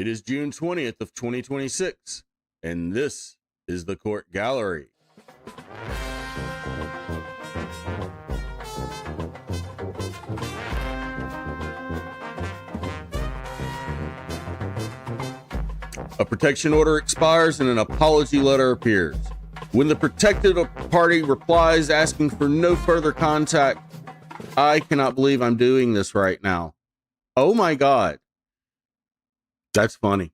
It is June 20th of 2026, and this is the Court Gallery. A protection order expires and an apology letter appears. When the protected party replies asking for no further contact, I cannot believe I'm doing this right now. Oh my God. That's funny.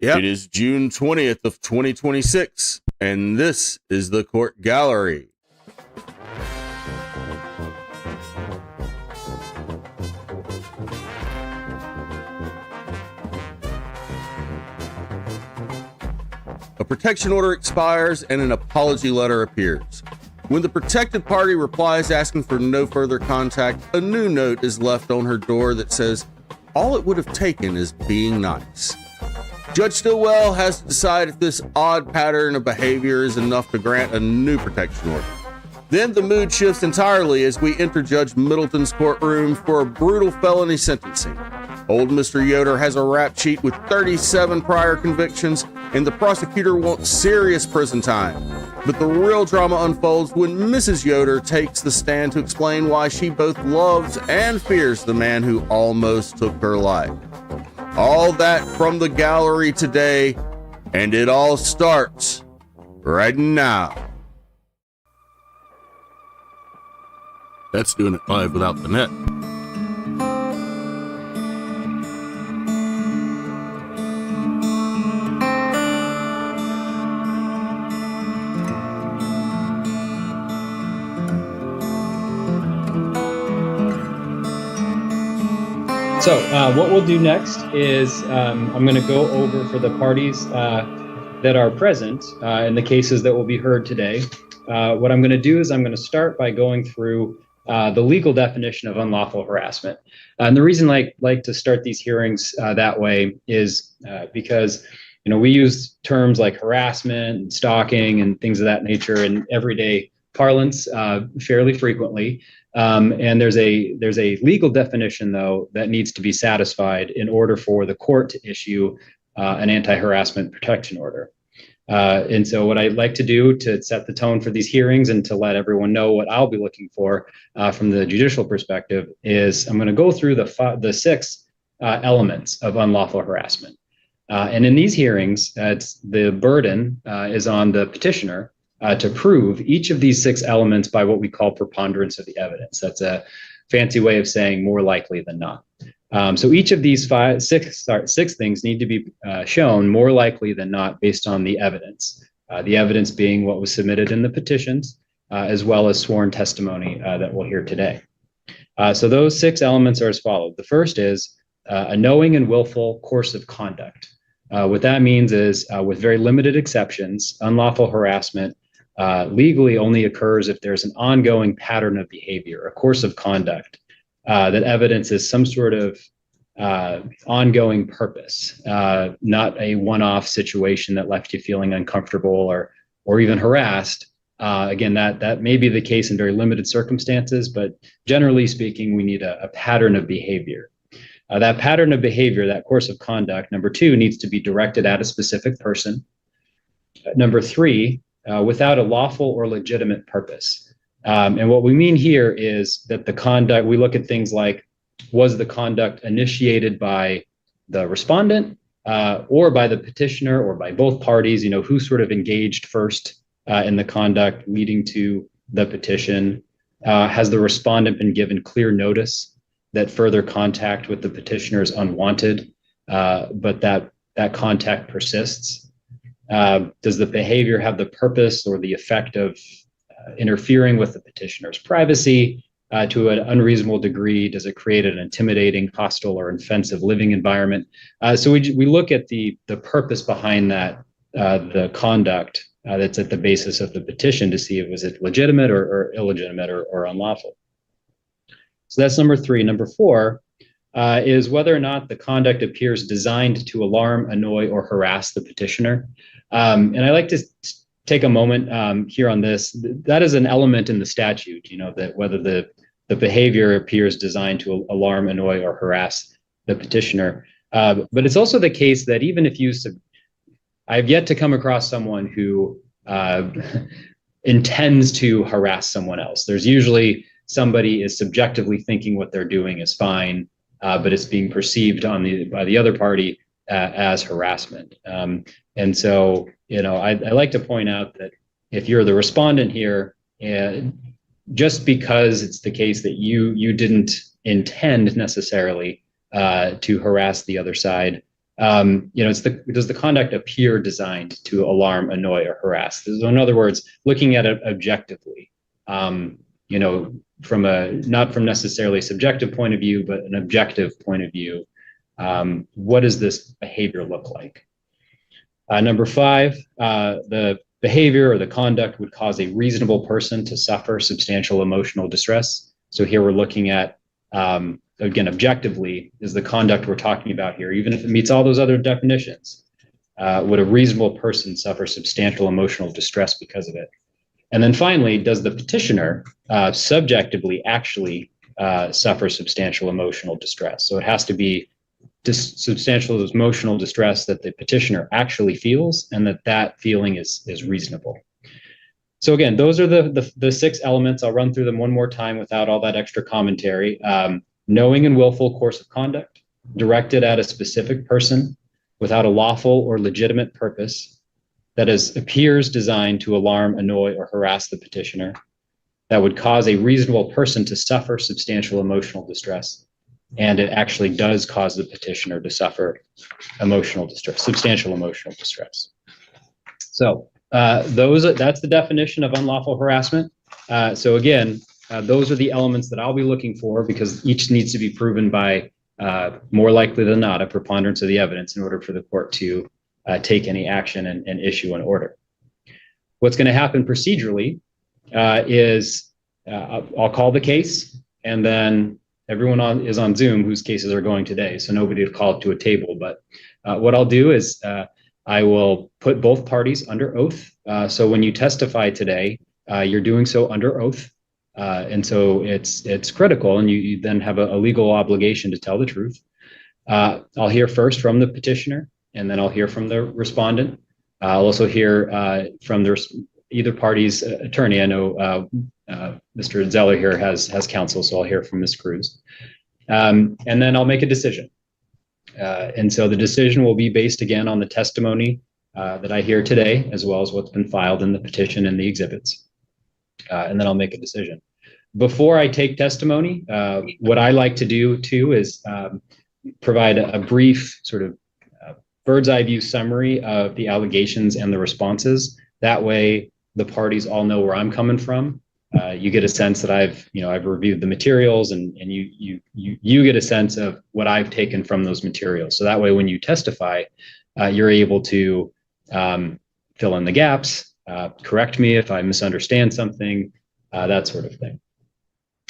Yeah. It is June 20th of 2026, and this is the Court Gallery. A protection order expires and an apology letter appears. When the protected party replies asking for no further contact, a new note is left on her door that says, all it would have taken is being nice. Judge Stillwell has to decide if this odd pattern of behavior is enough to grant a new protection order. Then the mood shifts entirely as we enter Judge Middleton's courtroom for a brutal felony sentencing. Old Mr. Yoder has a rap sheet with 37 prior convictions, and the prosecutor wants serious prison time. But the real drama unfolds when Mrs. Yoder takes the stand to explain why she both loves and fears the man who almost took her life. All that from the gallery today, and it all starts right now. That's doing it live without the net. So what we'll do next is I'm going to go over for the parties that are present in the cases that will be heard today. What I'm going to do is I'm going to start by going through the legal definition of unlawful harassment. And the reason I like to start these hearings that way is because we use terms like harassment and stalking and things of that nature in everyday parlance fairly frequently. And there's a legal definition, though, that needs to be satisfied in order for the court to issue an anti-harassment protection order. And so what I'd like to do to set the tone for these hearings and to let everyone know what I'll be looking for from the judicial perspective is I'm going to go through the six elements of unlawful harassment. And in these hearings, the burden is on the petitioner to prove each of these six elements by what we call preponderance of the evidence. That's a fancy way of saying more likely than not. So each of these six things need to be shown more likely than not based on the evidence. The evidence being what was submitted in the petitions, as well as sworn testimony that we'll hear today. So those six elements are as follows. The first is a knowing and willful course of conduct. What that means is, with very limited exceptions, unlawful harassment legally only occurs if there's an ongoing pattern of behavior, a course of conduct that evidences some sort of ongoing purpose, not a one-off situation that left you feeling uncomfortable or even harassed. Again, that may be the case in very limited circumstances, but generally speaking, we need a pattern of behavior. That pattern of behavior, that course of conduct, number two, needs to be directed at a specific person. Number three, without a lawful or legitimate purpose. And what we mean here is that the conduct, we look at things like, was the conduct initiated by the respondent or by the petitioner or by both parties, who sort of engaged first in the conduct leading to the petition? Has the respondent been given clear notice that further contact with the petitioner is unwanted, but that contact persists? Does the behavior have the purpose or the effect of interfering with the petitioner's privacy to an unreasonable degree? Does it create an intimidating, hostile, or offensive living environment? So we look at the purpose behind that, the conduct that's at the basis of the petition to see if was it legitimate or illegitimate or unlawful. So that's number three. Number four is whether or not the conduct appears designed to alarm, annoy, or harass the petitioner. And I like to take a moment here on this. That is an element in the statute, that whether the behavior appears designed to alarm, annoy, or harass the petitioner. But it's also the case that even if I've yet to come across someone who intends to harass someone else. There's usually somebody is subjectively thinking what they're doing is fine, but it's being perceived by the other party as harassment. And so, I like to point out that if you're the respondent here, just because it's the case that you didn't intend necessarily to harass the other side, does the conduct appear designed to alarm, annoy, or harass? So in other words, looking at it objectively, from not from necessarily a subjective point of view, but an objective point of view, what does this behavior look like? Number 5, the behavior or the conduct would cause a reasonable person to suffer substantial emotional distress. So here we're looking at, again, objectively, is the conduct we're talking about here, even if it meets all those other definitions, would a reasonable person suffer substantial emotional distress because of it? And then finally, does the petitioner subjectively actually suffer substantial emotional distress? So it has to be substantial emotional distress that the petitioner actually feels, and that feeling is reasonable. So again, those are the 6 elements. I'll run through them one more time without all that extra commentary. Knowing and willful course of conduct directed at a specific person without a lawful or legitimate purpose that appears designed to alarm, annoy, or harass the petitioner, that would cause a reasonable person to suffer substantial emotional distress. And it actually does cause the petitioner to suffer substantial emotional distress. So that's the definition of unlawful harassment. So again, those are the elements that I'll be looking for, because each needs to be proven by, more likely than not, a preponderance of the evidence in order for the court to take any action and issue an order. What's going to happen procedurally is I'll call the case, and then everyone is on Zoom whose cases are going today, so nobody will call it to a table. But what I'll do is I will put both parties under oath. So when you testify today, you're doing so under oath. And so it's critical, and you then have a legal obligation to tell the truth. I'll hear first from the petitioner, and then I'll hear from the respondent. I'll also hear from either party's attorney. I know Mr. Zeller here has counsel, so I'll hear from Ms. Cruz. And then I'll make a decision. And so the decision will be based again on the testimony that I hear today, as well as what's been filed in the petition and the exhibits. And then I'll make a decision. Before I take testimony, what I like to do too is provide a brief sort of bird's eye view summary of the allegations and the responses. That way, the parties all know where I'm coming from. You get a sense that I've reviewed the materials, and you get a sense of what I've taken from those materials. So that way, when you testify, you're able to fill in the gaps, correct me if I misunderstand something, that sort of thing.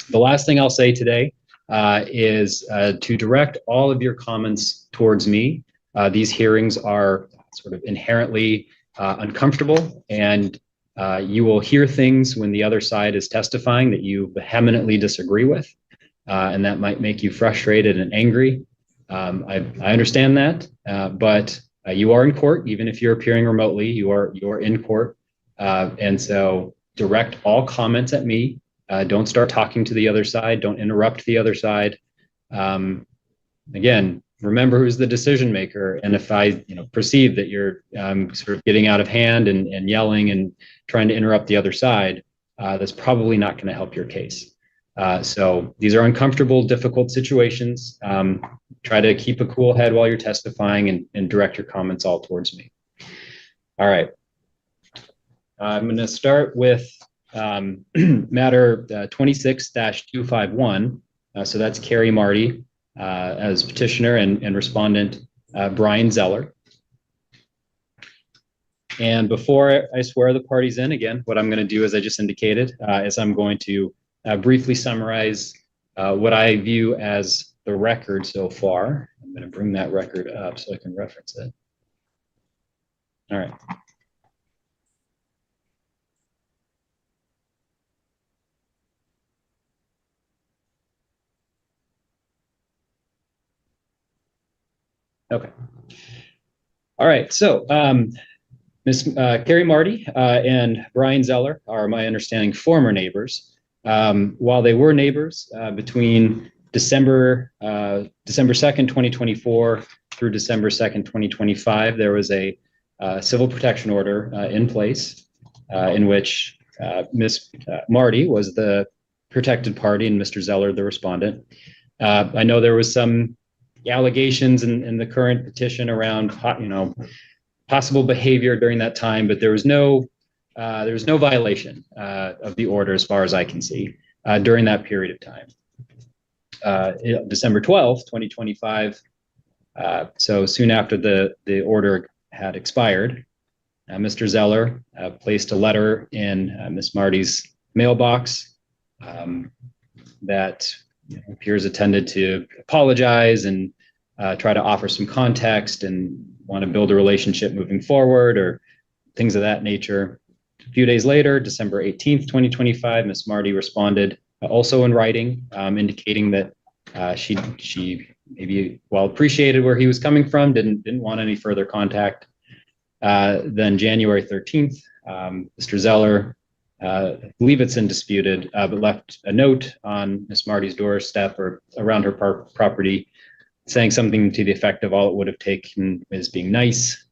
The last thing I'll say today is to direct all of your comments towards me. These hearings are sort of inherently uncomfortable, and you will hear things when the other side is testifying that you vehemently disagree with, and that might make you frustrated and angry. I understand that, but you are in court. Even if you're appearing remotely, you are in court, and so direct all comments at me. Don't start talking to the other side. Don't interrupt the other side. Again, remember who's the decision maker. And if I perceive that you're sort of getting out of hand and yelling and trying to interrupt the other side, that's probably not going to help your case. So these are uncomfortable, difficult situations. Try to keep a cool head while you're testifying, and direct your comments all towards me. All right. I'm going to start with matter 26-251. So that's Carrie Marty as petitioner and respondent Brian Zeller. And before I swear the parties in, again, what I'm going to do, as I just indicated, is I'm going to briefly summarize what I view as the record so far. I'm going to bring that record up so I can reference it. All right. Okay. All right. So Miss Carrie Marty and Brian Zeller are, my understanding, former neighbors. While they were neighbors between December 2nd, 2024 through December 2nd, 2025, there was a civil protection order in place in which Miss Marty was the protected party and Mr. Zeller the respondent. I know there was some allegations in the current petition around, possible behavior during that time, but there was no violation of the order as far as I can see during that period of time. December 12th, 2025, so soon after the order had expired, Mr. Zeller placed a letter in Miss Marty's mailbox that appears intended to apologize and try to offer some context and want to build a relationship moving forward or things of that nature. A few days later, December 18th, 2025, Miss Marty responded also in writing, indicating that she maybe, while appreciated where he was coming from, didn't want any further contact. Then January 13th, Mr. Zeller, I believe it's indisputed, but left a note on Miss Marty's doorstep or around her property saying something to the effect of all it would have taken is being nice.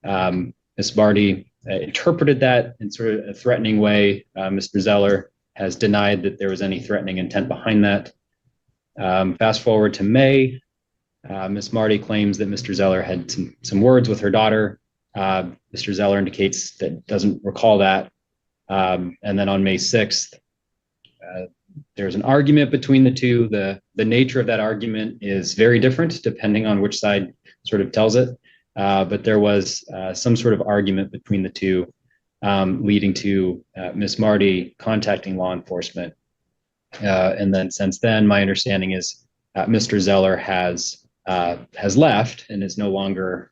Miss Marty interpreted that in sort of a threatening way. Mr. Zeller has denied that there was any threatening intent behind that. Fast forward to May, Miss Marty claims that Mr. Zeller had some words with her daughter. Mr. Zeller indicates that doesn't recall that. And then on May 6th, there's an argument between the two. The nature of that argument is very different depending on which side sort of tells it. But there was some sort of argument between the two, leading to Miss Marty contacting law enforcement. And then since then, my understanding is Mr. Zeller has left and is no longer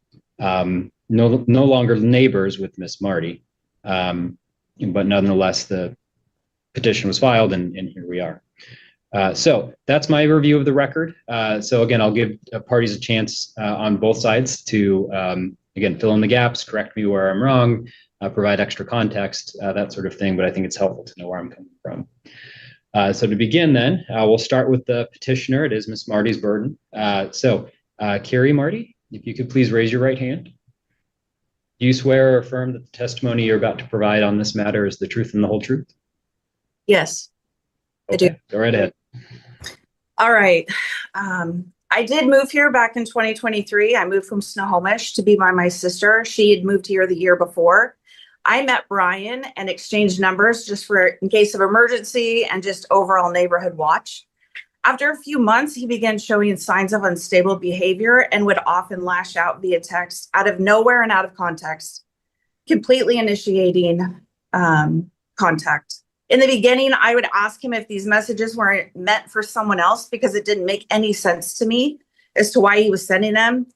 neighbors with Miss Marty. But nonetheless, the petition was filed, and here we are. So that's my review of the record. So again, I'll give parties a chance on both sides to, again, fill in the gaps, correct me where I'm wrong, provide extra context, that sort of thing. But I think it's helpful to know where I'm coming from. So to begin then, we'll start with the petitioner. It is Miss Marty's burden. So Carrie Marty, if you could please raise your right hand. Do you swear or affirm that the testimony you're about to provide on this matter is the truth and the whole truth? Yes, Okay, I do. go right ahead. All right. I did move here back in 2023. I moved from Snohomish to be by my sister. She had moved here the year before. I met Brian and exchanged numbers just for in case of emergency and just overall neighborhood watch. After a few months, he began showing signs of unstable behavior and would often lash out via text out of nowhere and out of context, completely initiating contact. In the beginning, I would ask him if these messages weren't meant for someone else because it didn't make any sense to me as to why he was sending them.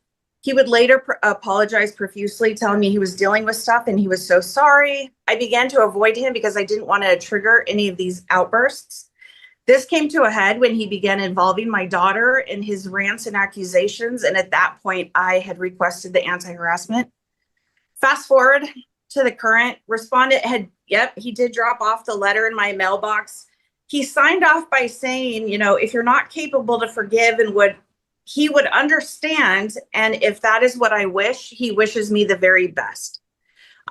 He would later apologize profusely, telling me he was dealing with stuff and he was so sorry. I began to avoid him because I didn't want to trigger any of these outbursts. This came to a head when he began involving my daughter in his rants and accusations. And at that point, I had requested the anti-harassment. Fast forward to the current, respondent had, he did drop off the letter in my mailbox. He signed off by saying, if you're not capable to forgive and he would understand. And if that is what I wish, he wishes me the very best.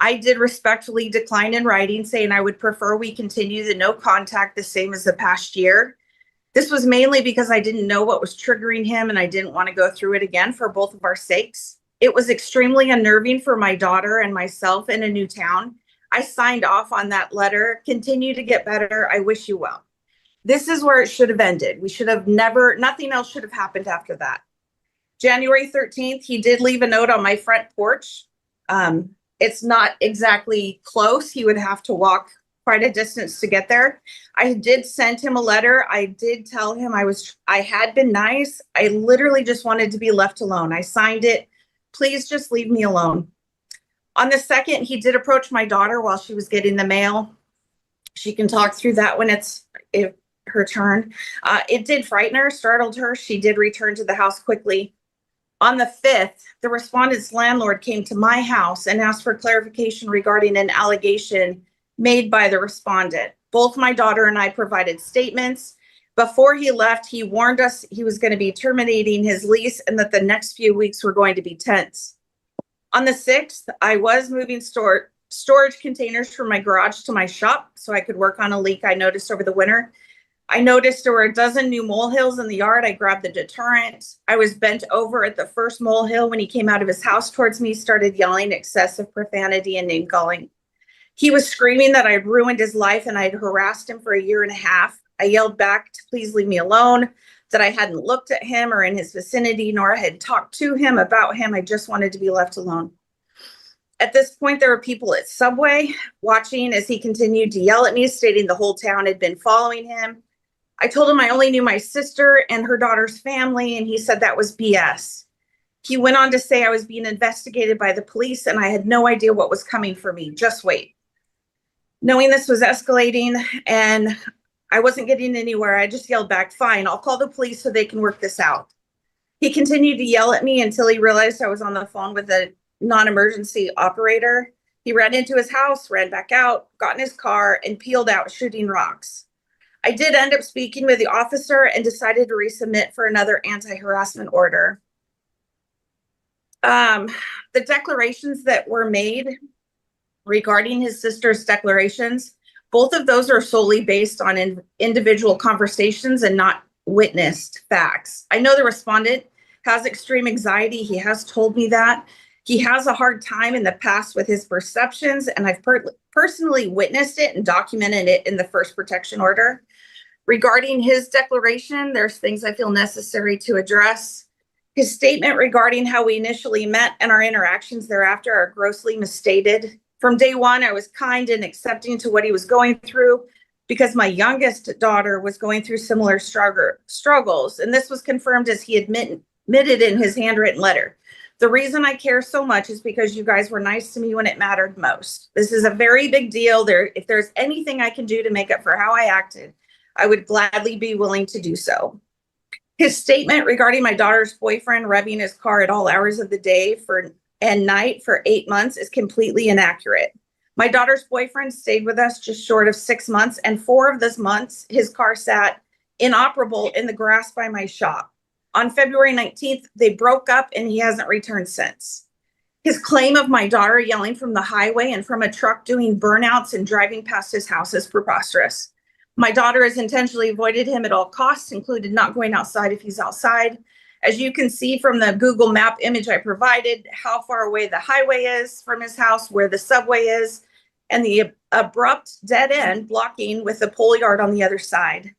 I did respectfully decline in writing, saying I would prefer we continue the no contact the same as the past year. This was mainly because I didn't know what was triggering him and I didn't want to go through it again for both of our sakes. It was extremely unnerving for my daughter and myself in a new town. I signed off on that letter. Continue to get better. I wish you well. This is where it should have ended. We should have nothing else should have happened after that. January 13th, he did leave a note on my front porch. It's not exactly close. He would have to walk quite a distance to get there. I did send him a letter. I did tell him I had been nice. I literally just wanted to be left alone. I signed it. Please just leave me alone. On the 2nd, he did approach my daughter while she was getting the mail. She can talk through that when it's her turn. It did frighten her, startled her. She did return to the house quickly. On the 5th, the respondent's landlord came to my house and asked for clarification regarding an allegation made by the respondent. Both my daughter and I provided statements. Before he left, he warned us he was going to be terminating his lease and that the next few weeks were going to be tense. On the 6th, I was moving storage containers from my garage to my shop so I could work on a leak I noticed over the winter. I noticed there were a dozen new molehills in the yard. I grabbed the deterrent. I was bent over at the first molehill when he came out of his house towards me, started yelling excessive profanity and name calling. He was screaming that I had ruined his life and I had harassed him for a year and a half. I yelled back to please leave me alone, that I hadn't looked at him or in his vicinity, nor had talked to him about him. I just wanted to be left alone. At this point, there were people at Subway watching as he continued to yell at me, stating the whole town had been following him. I told him I only knew my sister and her daughter's family, and he said that was BS. He went on to say I was being investigated by the police and I had no idea what was coming for me. Just wait. Knowing this was escalating and I wasn't getting anywhere, I just yelled back, fine, I'll call the police so they can work this out. He continued to yell at me until he realized I was on the phone with a non-emergency operator. He ran into his house, ran back out, got in his car, and peeled out shooting rocks. I did end up speaking with the officer and decided to resubmit for another anti-harassment order. The declarations that were made regarding his sister's declarations, both of those are solely based on individual conversations and not witnessed facts. I know the respondent has extreme anxiety. He has told me that. He has a hard time in the past with his perceptions, and I've personally witnessed it and documented it in the first protection order. Regarding his declaration, there's things I feel necessary to address. His statement regarding how we initially met and our interactions thereafter are grossly misstated. From day one, I was kind and accepting to what he was going through because my youngest daughter was going through similar struggles, and this was confirmed as he admitted in his handwritten letter. The reason I care so much is because you guys were nice to me when it mattered most. This is a very big deal. If there's anything I can do to make up for how I acted, I would gladly be willing to do so. His statement regarding my daughter's boyfriend revving his car at all hours of the day and night for 8 months is completely inaccurate. My daughter's boyfriend stayed with us just short of 6 months, and 4 of those months, his car sat inoperable in the grass by my shop. On February 19th, they broke up and he hasn't returned since. His claim of my daughter yelling from the highway and from a truck doing burnouts and driving past his house is preposterous. My daughter has intentionally avoided him at all costs, included not going outside if he's outside. As you can see from the Google Map image I provided, how far away the highway is from his house, where the subway is, and the abrupt dead end blocking with the pole yard on the other side.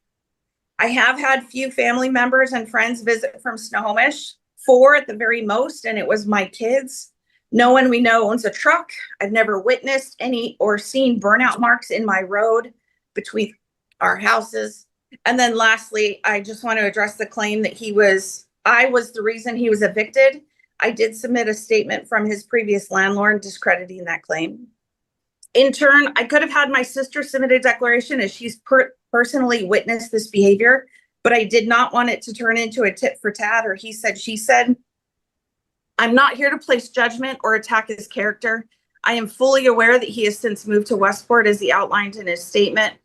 I have had few family members and friends visit from Snohomish, 4 at the very most, and it was my kids. No one we know owns a truck. I've never witnessed any or seen burnout marks in my road between our houses. And then lastly, I just want to address the claim that I was the reason he was evicted. I did submit a statement from his previous landlord discrediting that claim. In turn, I could have had my sister submit a declaration as she's personally witnessed this behavior, but I did not want it to turn into a tit for tat or he said, she said. I'm not here to place judgment or attack his character. I am fully aware that he has since moved to Westport as he outlined in his statement.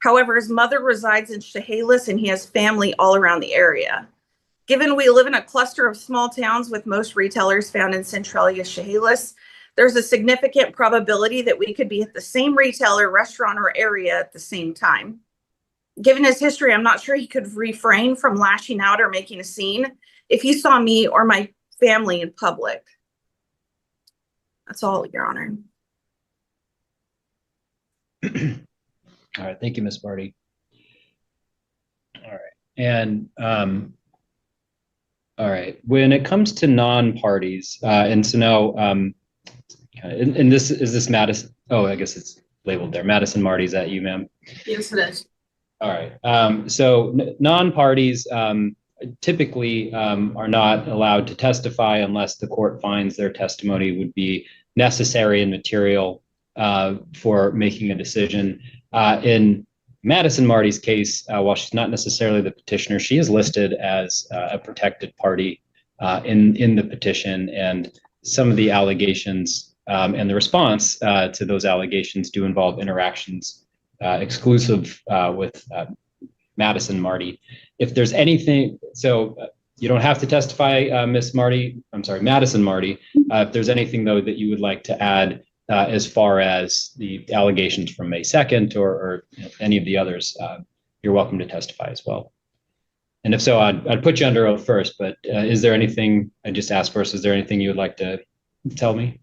However, his mother resides in Chehalis and he has family all around the area. Given we live in a cluster of small towns with most retailers found in Centralia, Chehalis, there's a significant probability that we could be at the same retailer, restaurant, or area at the same time. Given his history, I'm not sure he could refrain from lashing out or making a scene if he saw me or my family in public. That's all, Your Honor. All right, thank you, Ms. Barty. All right, and all right, when it comes to non-parties, and so now, and this is this Madison. Oh, I guess it's labeled there. Madison Marty's at you, ma'am. Yes, it is. All right. So non-parties typically are not allowed to testify unless the court finds their testimony would be necessary and material for making a decision. In Madison Marty's case, while she's not necessarily the petitioner, she is listed as a protected party in the petition, and some of the allegations and the response to those allegations do involve interactions exclusive with Madison Marty. If there's anything, you don't have to testify, Madison Marty. If there's anything though that you would like to add as far as the allegations from May 2nd or any of the others, you're welcome to testify as well. And if so, I'd put you under oath first, but is there anything, I just asked first, is there anything you would like to tell me?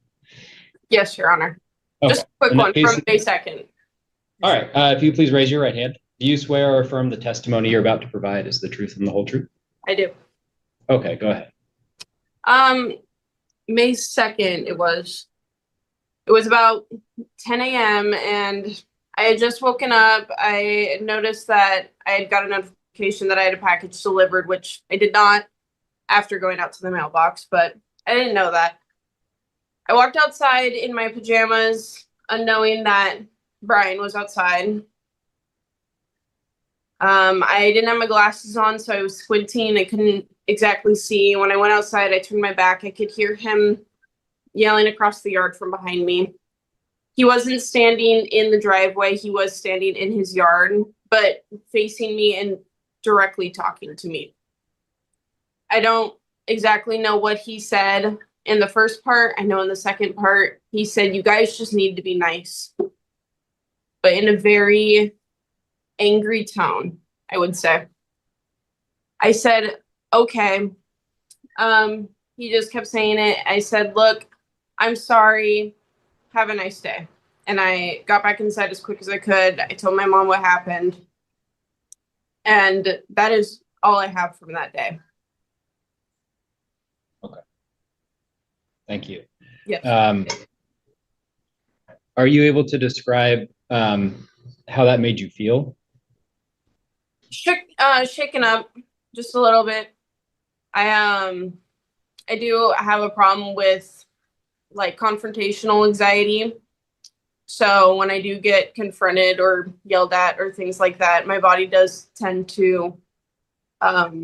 Yes, Your Honor. Okay. Just a quick one from May 2nd. All right, if you please raise your right hand. Do you swear or affirm the testimony you're about to provide is the truth and the whole truth? I do. Okay, go ahead. May 2nd, it was about 10 a.m. and I had just woken up. I noticed that I had got a notification that I had a package delivered, which I did not after going out to the mailbox, but I didn't know that. I walked outside in my pajamas, unknowing that Brian was outside. I didn't have my glasses on, so I was squinting. I couldn't exactly see. When I went outside, I turned my back. I could hear him yelling across the yard from behind me. He wasn't standing in the driveway. He was standing in his yard, but facing me and directly talking to me. I don't exactly know what he said in the first part. I know in the second part, he said, "You guys just need to be nice," but in a very angry tone, I would say. I said, "Okay." He just kept saying it. I said, "Look, I'm sorry. Have a nice day." And I got back inside as quick as I could. I told my mom what happened. And that is all I have from that day. Okay. Thank you. Yes. Are you able to describe how that made you feel? Shaken up just a little bit. I do have a problem with like confrontational anxiety. So when I do get confronted or yelled at or things like that, my body does tend to my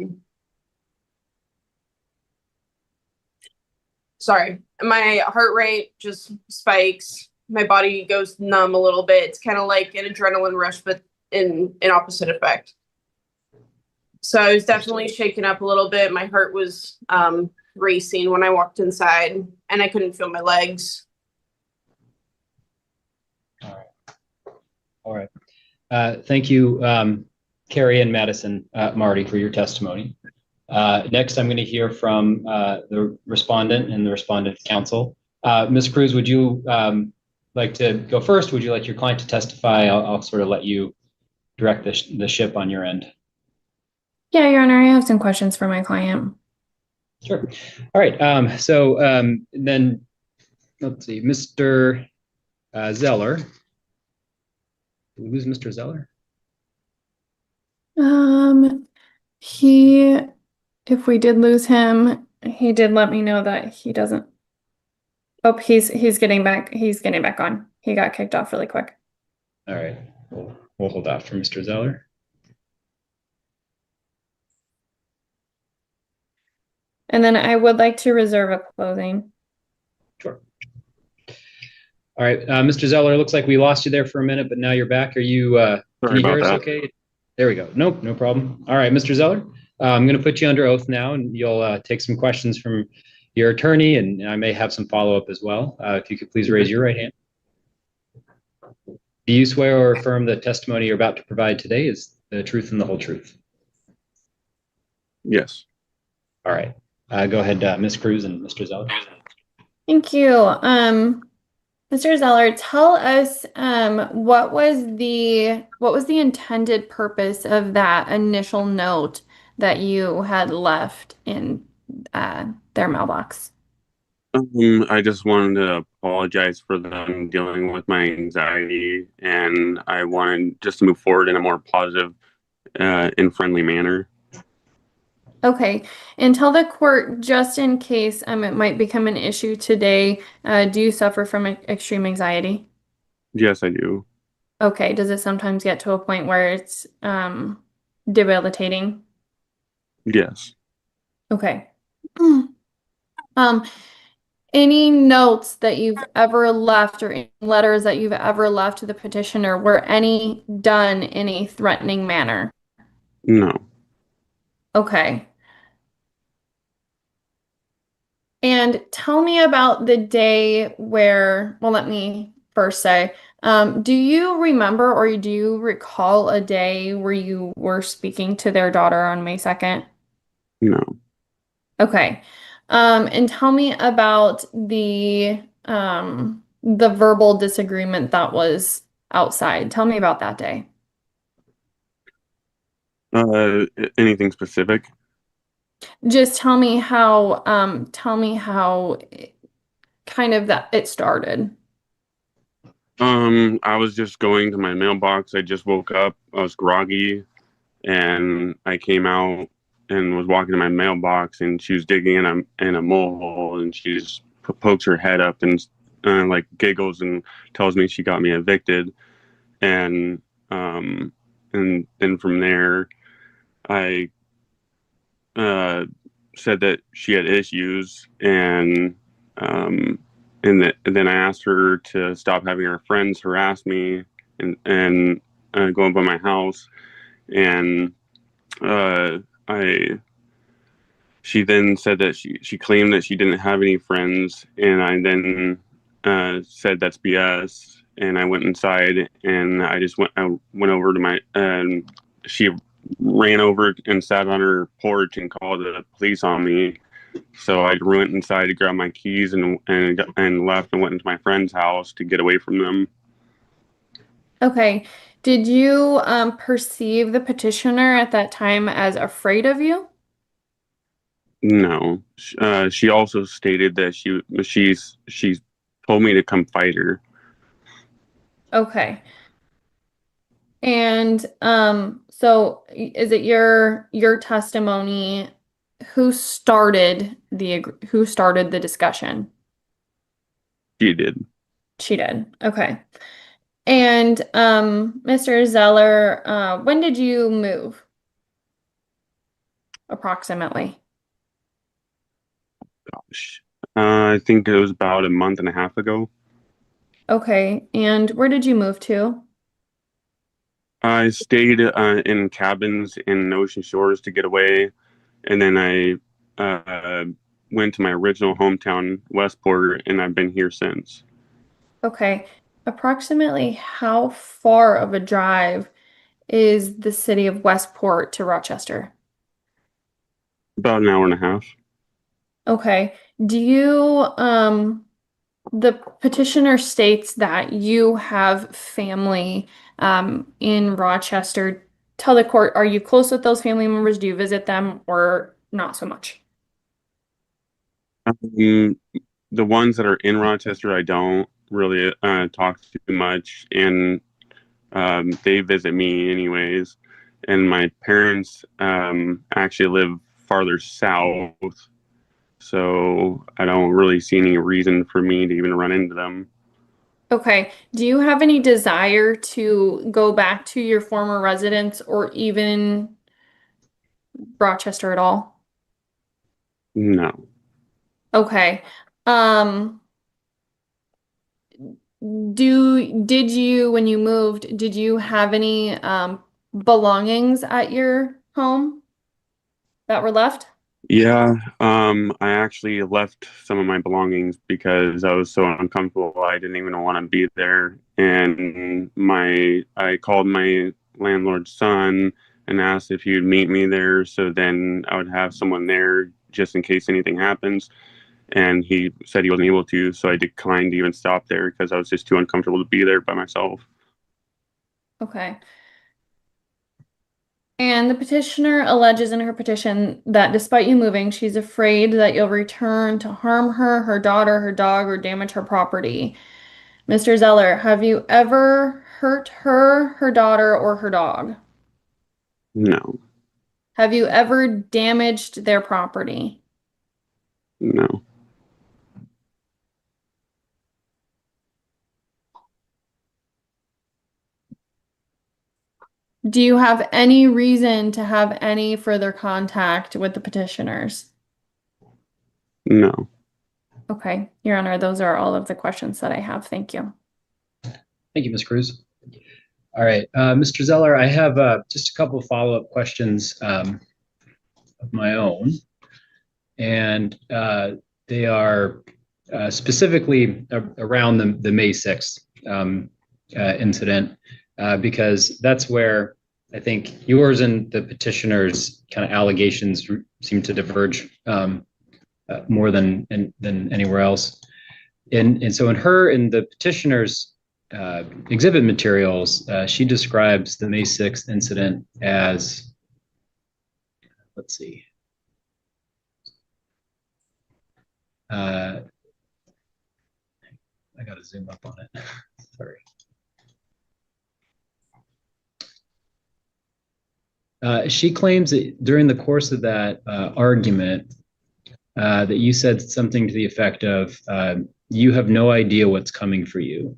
heart rate just spikes. My body goes numb a little bit. It's kind of like an adrenaline rush, but in opposite effect. So I was definitely shaken up a little bit. My heart was racing when I walked inside, and I couldn't feel my legs. All right. Thank you, Carrie and Madison Marty, for your testimony. Next, I'm going to hear from the respondent and the respondent counsel. Ms. Cruz, would you like to go first? Would you like your client to testify? I'll sort of let you direct the ship on your end. Yeah, Your Honor, I have some questions for my client. Sure. All right. Then let's see, Mr. Zeller. Did we lose Mr. Zeller? If we did lose him, he did let me know that he doesn't. Oh, he's getting back. He's getting back on. He got kicked off really quick. All right. We'll hold off for Mr. Zeller. And then I would like to reserve a closing. Sure. All right, Mr. Zeller, looks like we lost you there for a minute, but now you're back. Are you, can you hear us okay? There we go. Nope, no problem. All right, Mr. Zeller, I'm going to put you under oath now, and you'll take some questions from your attorney, and I may have some follow-up as well. If you could please raise your right hand. Do you swear or affirm the testimony you're about to provide today is the truth and the whole truth? Yes. All right. Go ahead, Ms. Cruz and Mr. Zeller. Thank you. Mr. Zeller, tell us what was the intended purpose of that initial note that you had left in their mailbox? I just wanted to apologize for them dealing with my anxiety, and I wanted just to move forward in a more positive and friendly manner. Okay, and tell the court, just in case it might become an issue today, do you suffer from extreme anxiety? Yes, I do. Okay, does it sometimes get to a point where it's debilitating? Yes. Okay. Um, any notes that you've ever left or any letters that you've ever left to the petitioner, were any done in a threatening manner? No. Okay. And tell me about the day where, well, let me first say, do you remember or do you recall a day where you were speaking to their daughter on May 2nd? No. Okay. And tell me about the verbal disagreement that was outside. Tell me about that day. Anything specific? Just tell me how kind of that it started. I was just going to my mailbox. I just woke up. I was groggy, and I came out and was walking to my mailbox, and she was digging in a mole hole, and she just pokes her head up and like giggles and tells me she got me evicted, and and then from there, I said that she had issues, and then I asked her to stop having her friends harass me and going by my house, and I she then said that she claimed that she didn't have any friends, and I then said that's BS, and I went inside and I went over to my she ran over and sat on her porch and called the police on me. So I went inside to grab my keys and left and went into my friend's house to get away from them. Okay. Did you perceive the petitioner at that time as afraid of you? No, she also stated that she's told me to come fight her. Okay. And so is it your testimony who started the discussion? She did. She did. Okay. And Mr. Zeller, when did you move? Approximately. Gosh, I think it was about a month and a half ago. Okay. And where did you move to? I stayed in cabins in Ocean Shores to get away, and then I went to my original hometown, Westport, and I've been here since. Okay. Approximately how far of a drive is the city of Westport to Rochester? About an hour and a half. Okay. Do you, the petitioner states that you have family in Rochester. Tell the court, are you close with those family members? Do you visit them or not so much? Um, the ones that are in Rochester, I don't really talk too much, and they visit me anyways. And my parents actually live farther south, so I don't really see any reason for me to even run into them. Okay. Do you have any desire to go back to your former residence or even Rochester at all? No. Okay. Um, did you, when you moved, did you have any belongings at your home that were left? Yeah, I actually left some of my belongings because I was so uncomfortable. I didn't even want to be there. And I called my landlord's son and asked if he would meet me there so then I would have someone there just in case anything happens. And he said he wasn't able to, so I declined to even stop there because I was just too uncomfortable to be there by myself. Okay. And the petitioner alleges in her petition that despite you moving, she's afraid that you'll return to harm her, her daughter, her dog, or damage her property. Mr. Zeller, have you ever hurt her, her daughter, or her dog? No, Have you ever damaged their property? no, Do you have any reason to have any further contact with the petitioners? no. Okay, Your Honor, those are all of the questions that I have. Thank you. Thank you, Ms. Cruz. All right, Mr. Zeller, I have just a couple of follow-up questions of my own, and they are specifically around the May 6th incident, because that's where I think yours and the petitioner's kind of allegations seem to diverge more than anywhere else. And so in the petitioner's exhibit materials, she describes the May 6th incident as, let's see, I got to zoom up on it. Sorry. She claims that during the course of that argument, that you said something to the effect of, you have no idea what's coming for you.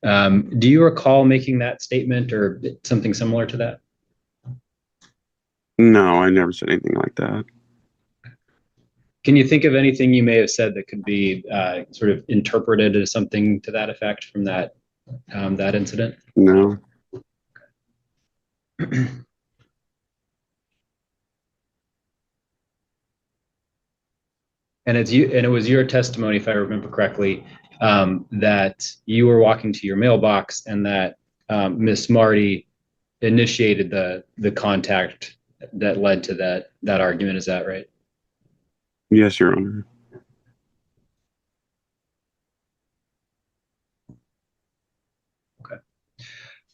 Do you recall making that statement or something similar to that? No, I never said anything like that. Can you think of anything you may have said that could be sort of interpreted as something to that effect from that incident? No. And it was your testimony, if I remember correctly, that you were walking to your mailbox and that Miss Marty initiated the contact that led to that argument. Is that right? Yes, Your Honor. Okay.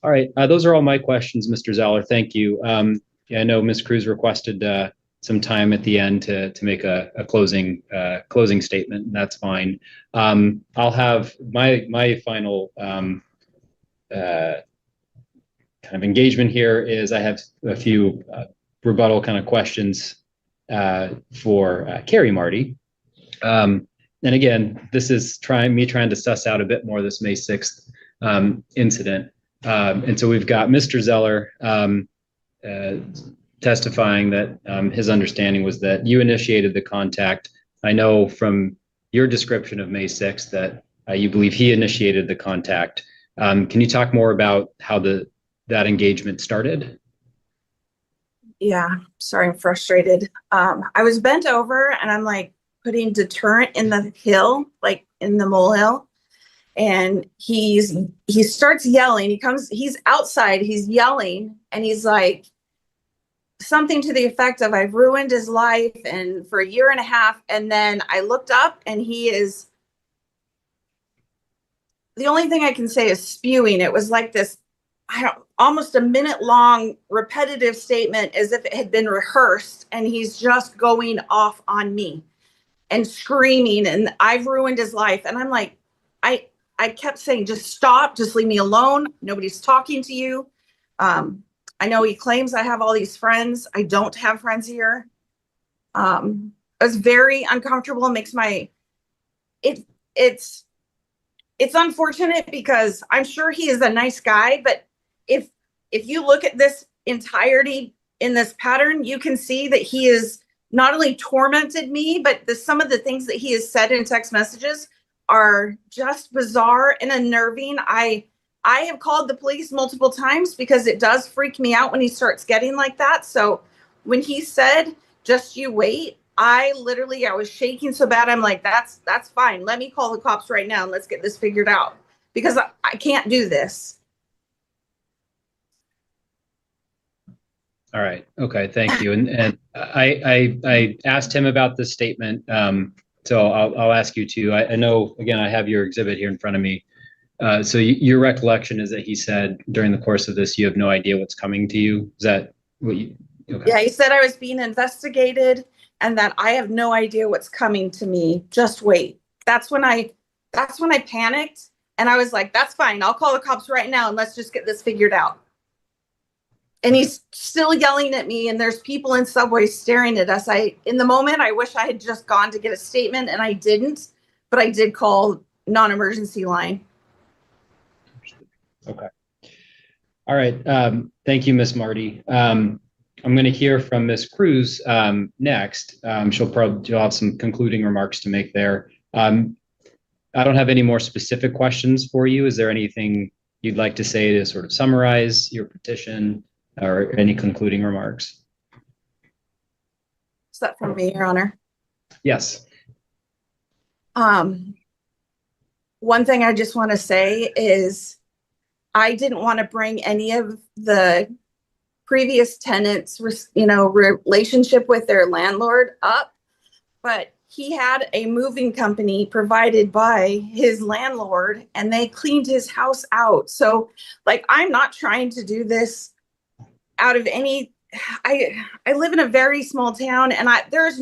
All right. Those are all my questions, Mr. Zeller. Thank you. Yeah, I know Ms. Cruz requested some time at the end to make a closing statement, and that's fine. I'll have my final kind of engagement here is I have a few rebuttal kind of questions for Carrie Marty. And again, this is trying to suss out a bit more this May 6th incident. And so we've got Mr. Zeller testifying that his understanding was that you initiated the contact. I know from your description of May 6th that you believe he initiated the contact. Can you talk more about how that engagement started? Yeah, sorry, I'm frustrated. I was bent over and I'm like putting deterrent in the hill, like in the molehill. And he starts yelling. He's outside, he's yelling, and he's like something to the effect of, I've ruined his life and for a year and a half. And then I looked up and he is, the only thing I can say is spewing. It was like this, almost a minute long repetitive statement as if it had been rehearsed, and he's just going off on me and screaming, and I've ruined his life. And I'm like, I kept saying, just stop, just leave me alone. Nobody's talking to you. I know he claims I have all these friends. I don't have friends here. It was very uncomfortable. It makes it's unfortunate because I'm sure he is a nice guy, but if you look at this entirety in this pattern, you can see that he is not only tormented me, but some of the things that he has said in text messages are just bizarre and unnerving. I have called the police multiple times because it does freak me out when he starts getting like that. So when he said, just you wait, I was shaking so bad. I'm like, that's fine. Let me call the cops right now and let's get this figured out, because I can't do this. All right. Okay. Thank you. And I asked him about this statement. So I'll ask you too. I know, again, I have your exhibit here in front of me. So your recollection is that he said during the course of this, you have no idea what's coming to you. Is that what you? Okay. Yeah, he said I was being investigated and that I have no idea what's coming to me. Just wait. That's when I panicked, and I was like, that's fine. I'll call the cops right now and let's just get this figured out. And he's still yelling at me, and there's people in subways staring at us. In the moment, I wish I had just gone to get a statement, and I didn't, but I did call non-emergency line. Okay. All right. Thank you, Miss Marty. I'm going to hear from Miss Cruz next. She'll have some concluding remarks to make there. I don't have any more specific questions for you. Is there anything you'd like to say to sort of summarize your petition or any concluding remarks? Is that from me, Your Honor? Yes. One thing I just want to say is I didn't want to bring any of the previous tenants, relationship with their landlord up, but he had a moving company provided by his landlord and they cleaned his house out. So like, I'm not trying to do this out of any, I live in a very small town and there's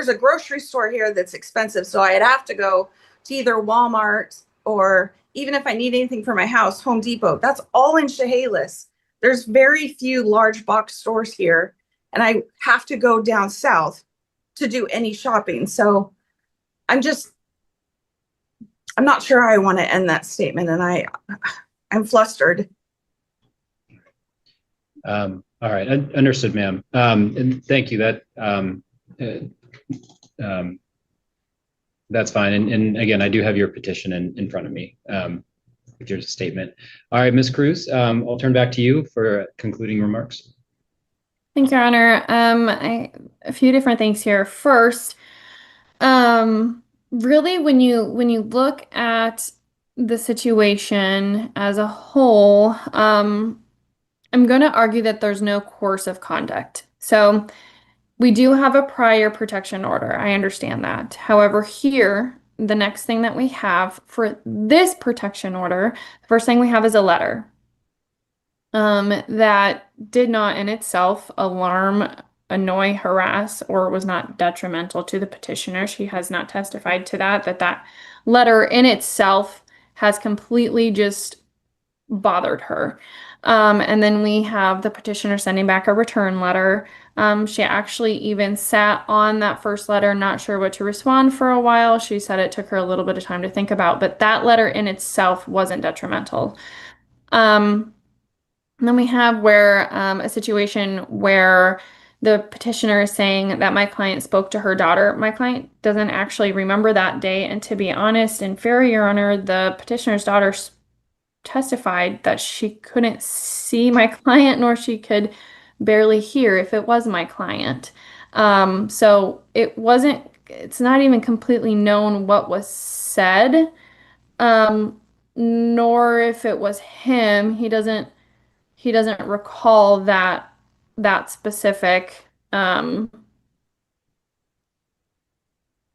a grocery store here that's expensive. So I'd have to go to either Walmart or even if I need anything for my house, Home Depot. That's all in Chehalis. There's very few large box stores here and I have to go down south to do any shopping. So I'm not sure how I want to end that statement and I'm flustered. All right, understood, ma'am. And thank you. That's fine. And again, I do have your petition in front of me with your statement. All right, Ms. Cruz, I'll turn back to you for concluding remarks. Thank you, Your Honor. A few different things here. First, really, when you look at the situation as a whole, I'm going to argue that there's no course of conduct. So we do have a prior protection order. I understand that. However, here, the next thing that we have for this protection order, the first thing we have is a letter that did not in itself alarm, annoy, harass, or was not detrimental to the petitioner. She has not testified to that letter in itself has completely just bothered her. And then we have the petitioner sending back a return letter. She actually even sat on that first letter, not sure what to respond for a while. She said it took her a little bit of time to think about, but that letter in itself wasn't detrimental. And then we have a situation where the petitioner is saying that my client spoke to her daughter. My client doesn't actually remember that day. And to be honest and fair, Your Honor, the petitioner's daughter testified that she couldn't see my client, nor she could barely hear if it was my client. So it's not even completely known what was said, nor if it was him. He doesn't recall that specific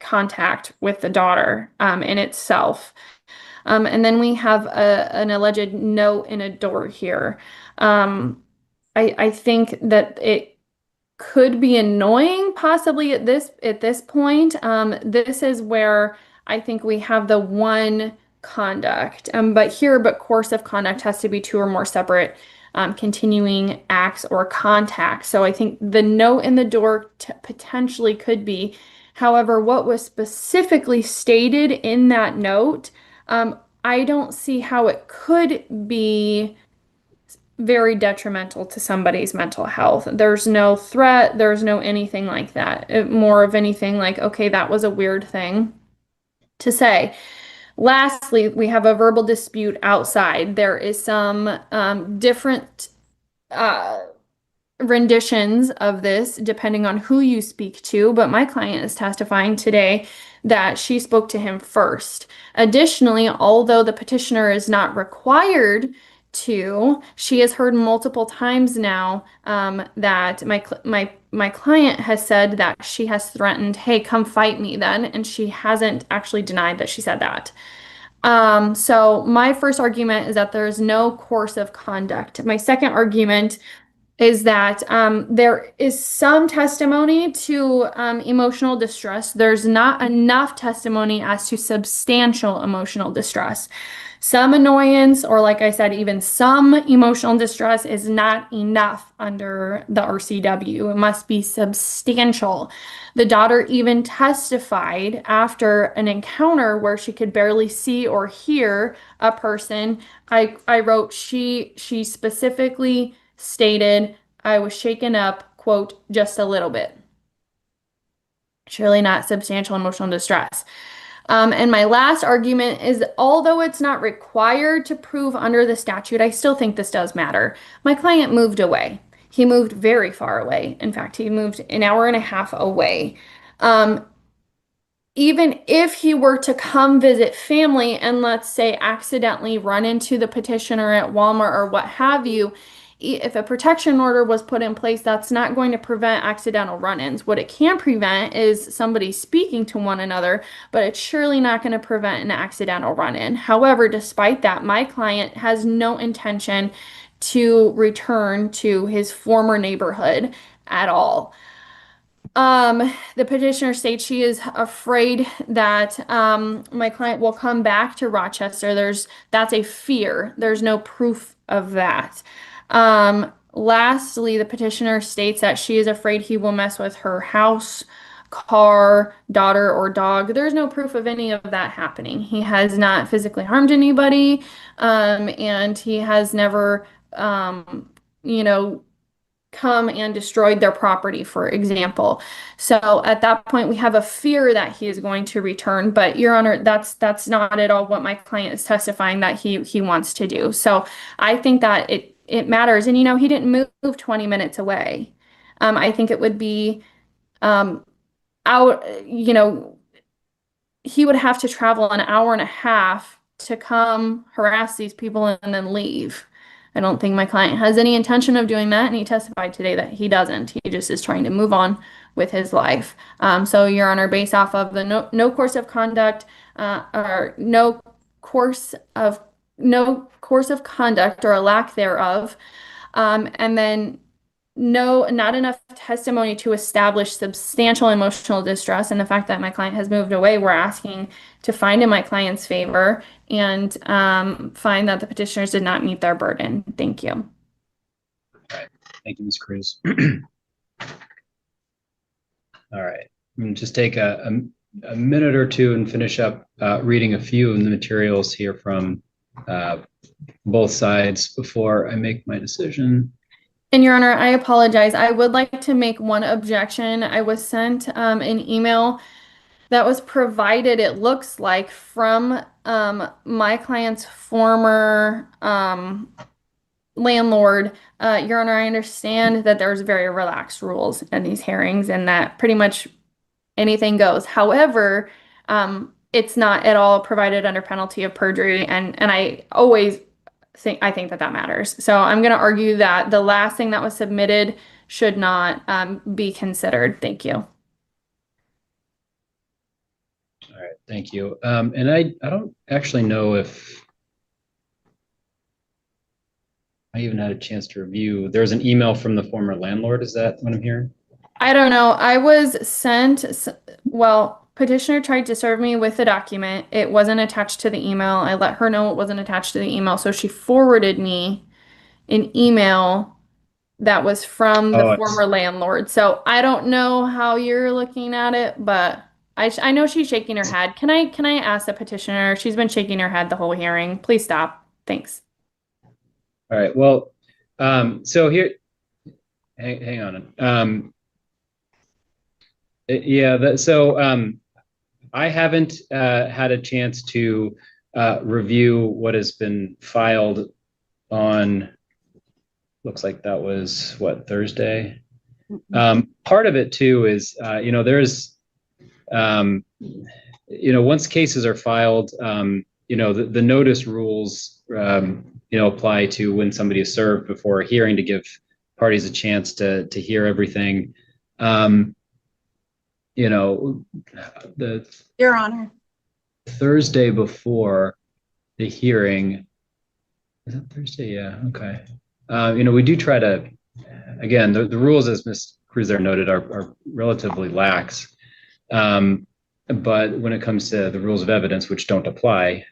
contact with the daughter in itself. And then we have an alleged note in a door here. I think that it could be annoying possibly at this point. This is where I think we have the one conduct, but course of conduct has to be two or more separate continuing acts or contacts. So I think the note in the door potentially could be. However, what was specifically stated in that note, I don't see how it could be very detrimental to somebody's mental health. There's no threat, there's no anything like that. More of anything like, okay, that was a weird thing to say. Lastly, we have a verbal dispute outside. There is some different renditions of this depending on who you speak to, but my client is testifying today that she spoke to him first. Additionally, although the petitioner is not required to, she has heard multiple times now that my client has said that she has threatened, hey, come fight me then, and she hasn't actually denied that she said that. So my first argument is that there's no course of conduct. My second argument is that there is some testimony to emotional distress. There's not enough testimony as to substantial emotional distress. Some annoyance, or like I said, even some emotional distress is not enough under the RCW. It must be substantial. The daughter even testified after an encounter where she could barely see or hear a person. I wrote, she specifically stated, I was shaken up, quote, just a little bit. Surely not substantial emotional distress. And my last argument is, although it's not required to prove under the statute, I still think this does matter. My client moved away. He moved very far away. In fact, he moved an hour and a half away. Even if he were to come visit family and, let's say, accidentally run into the petitioner at Walmart or what have you, if a protection order was put in place, that's not going to prevent accidental run-ins. What it can prevent is somebody speaking to one another, but it's surely not going to prevent an accidental run-in. However, despite that, my client has no intention to return to his former neighborhood at all. The petitioner states she is afraid that my client will come back to Rochester. That's a fear. There's no proof of that. Lastly, the petitioner states that she is afraid he will mess with her house, car, daughter, or dog. There's no proof of any of that happening. He has not physically harmed anybody, and he has never, come and destroyed their property, for example. So at that point, we have a fear that he is going to return. But Your Honor, that's not at all what my client is testifying that he wants to do. So I think that it matters. And he didn't move 20 minutes away. I think it would be he would have to travel an hour and a half to come harass these people and then leave. I don't think my client has any intention of doing that, and he testified today that he doesn't. He just is trying to move on with his life. So, Your Honor, based off of the no course of conduct or no course of conduct or a lack thereof, and then not enough testimony to establish substantial emotional distress, and the fact that my client has moved away, we're asking to find in my client's favor and find that the petitioners did not meet their burden. Thank you. All right. Thank you, Ms. Cruz. All right. I'm going to just take a minute or two and finish up reading a few of the materials here from both sides before I make my decision. And Your Honor, I apologize. I would like to make one objection. I was sent an email that was provided, it looks like, from my client's former landlord. Your Honor, I understand that there's very relaxed rules in these hearings and that pretty much anything goes. However, it's not at all provided under penalty of perjury, and I always think that matters. So I'm going to argue that the last thing that was submitted should not be considered. Thank you. All right, thank you. And I don't actually know if I even had a chance to review. There's an email from the former landlord. Is that what I'm hearing? I don't know. I was sent, petitioner tried to serve me with the document. It wasn't attached to the email. I let her know it wasn't attached to the email. So she forwarded me an email that was from the former landlord. So I don't know how you're looking at it, but I know she's shaking her head. Can I ask the petitioner? She's been shaking her head the whole hearing. Please stop. Thanks. All right. Well, so here, hang on. I haven't had a chance to review what has been filed on, looks like that was Thursday. Part of it too is, there's, once cases are filed, the notice rules, apply to when somebody is served before a hearing to give parties a chance to hear everything. Your Honor. Thursday before the hearing, is that Thursday? Yeah. Okay. We do try to, again, the rules, as Ms. Cruz there noted, are relatively lax. But when it comes to the rules of evidence, which don't apply,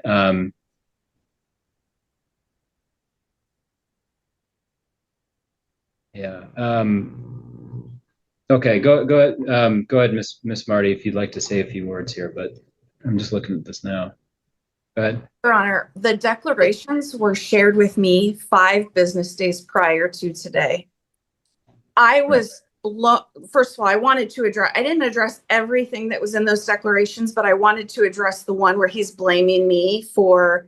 okay, go ahead, Miss Marty, if you'd like to say a few words here, but I'm just looking at this now. Go ahead. Your Honor, the declarations were shared with me 5 business days prior to today. I was first of all, I wanted to address, I didn't address everything that was in those declarations, but I wanted to address the one where he's blaming me for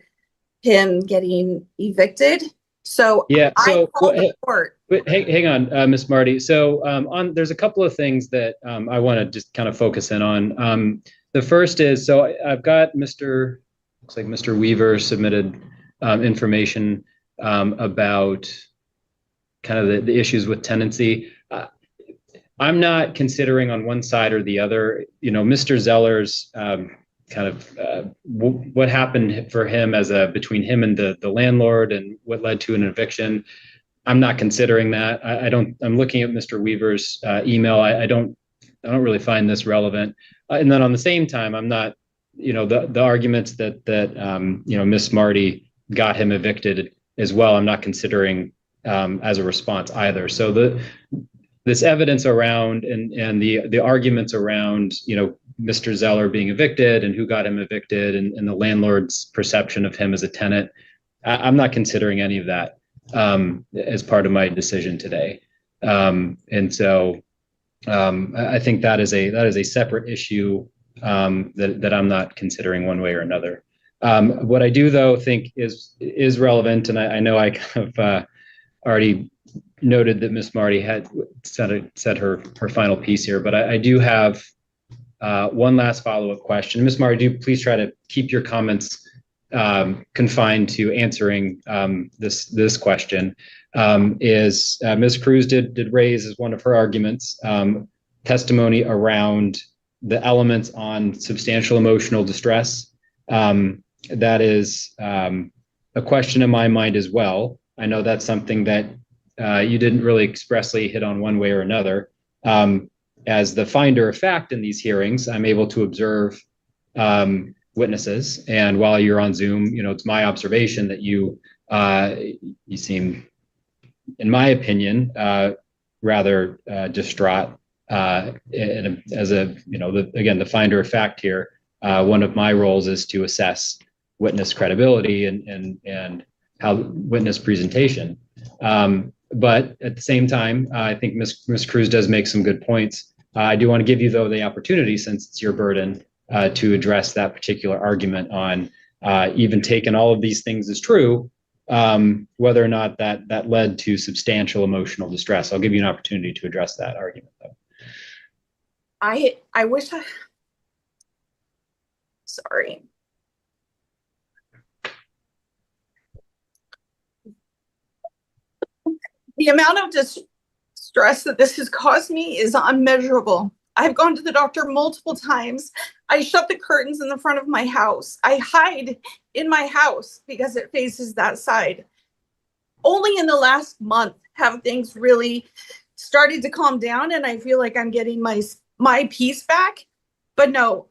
him getting evicted. So yeah, so I called the court. hang on, Ms. Marty. So there's a couple of things that I want to just kind of focus in on. The first is, so I've got looks like Mr. Weaver submitted information about kind of the issues with tenancy. I'm not considering on one side or the other, Mr. Zeller's kind of what happened for him between him and the landlord and what led to an eviction. I'm not considering that. I'm looking at Mr. Weaver's email. I don't really find this relevant. And then on the same time, I'm not, the arguments that Miss Marty got him evicted as well, I'm not considering as a response either. So this evidence around and the arguments around, Mr. Zeller being evicted and who got him evicted and the landlord's perception of him as a tenant, I'm not considering any of that as part of my decision today. And so I think that is a separate issue that I'm not considering one way or another. What I do, though, think is relevant, and I know I kind of already noted that Miss Marty had said her final piece here, but I do have one last follow-up question. Miss Marty, do please try to keep your comments confined to answering this question. Ms. Cruz did raise as one of her arguments testimony around the elements on substantial emotional distress. That is a question in my mind as well. I know that's something that you didn't really expressly hit on one way or another. As the finder of fact in these hearings, I'm able to observe witnesses. And while you're on Zoom, it's my observation that you seem, in my opinion, rather distraught. Again, the finder of fact here, one of my roles is to assess witness credibility and how witness presentation. But at the same time, I think Ms. Cruz does make some good points. I do want to give you, though, the opportunity, since it's your burden, to address that particular argument on even taking all of these things as true, whether or not that led to substantial emotional distress. I'll give you an opportunity to address that argument, though. I wish sorry. The amount of distress that this has caused me is unmeasurable. I've gone to the doctor multiple times. I shut the curtains in the front of my house. I hide in my house because it faces that side. Only in the last month have things really started to calm down, and I feel like I'm getting my peace back. But no,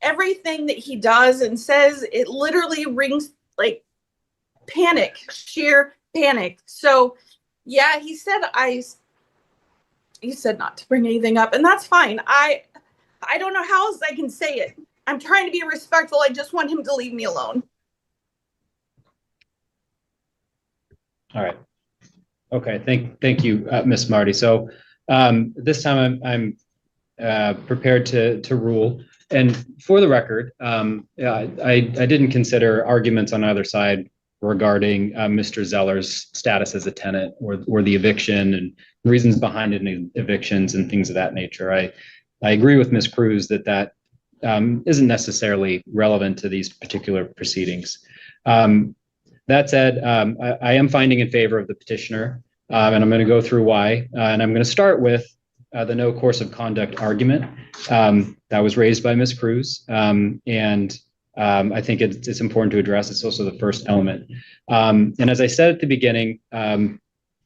everything that he does and says, it literally rings like panic, sheer panic. So yeah, he said not to bring anything up, and that's fine. I don't know how else I can say it. I'm trying to be respectful. I just want him to leave me alone. All right. Okay. Thank you, Miss Marty. So this time I'm prepared to rule. And for the record, I didn't consider arguments on either side regarding Mr. Zeller's status as a tenant or the eviction and reasons behind evictions and things of that nature. I agree with Ms. Cruz that isn't necessarily relevant to these particular proceedings. That said, I am finding in favor of the petitioner, and I'm going to go through why. And I'm going to start with the no course of conduct argument that was raised by Ms. Cruz. I think it's important to address. It's also the first element. And as I said at the beginning,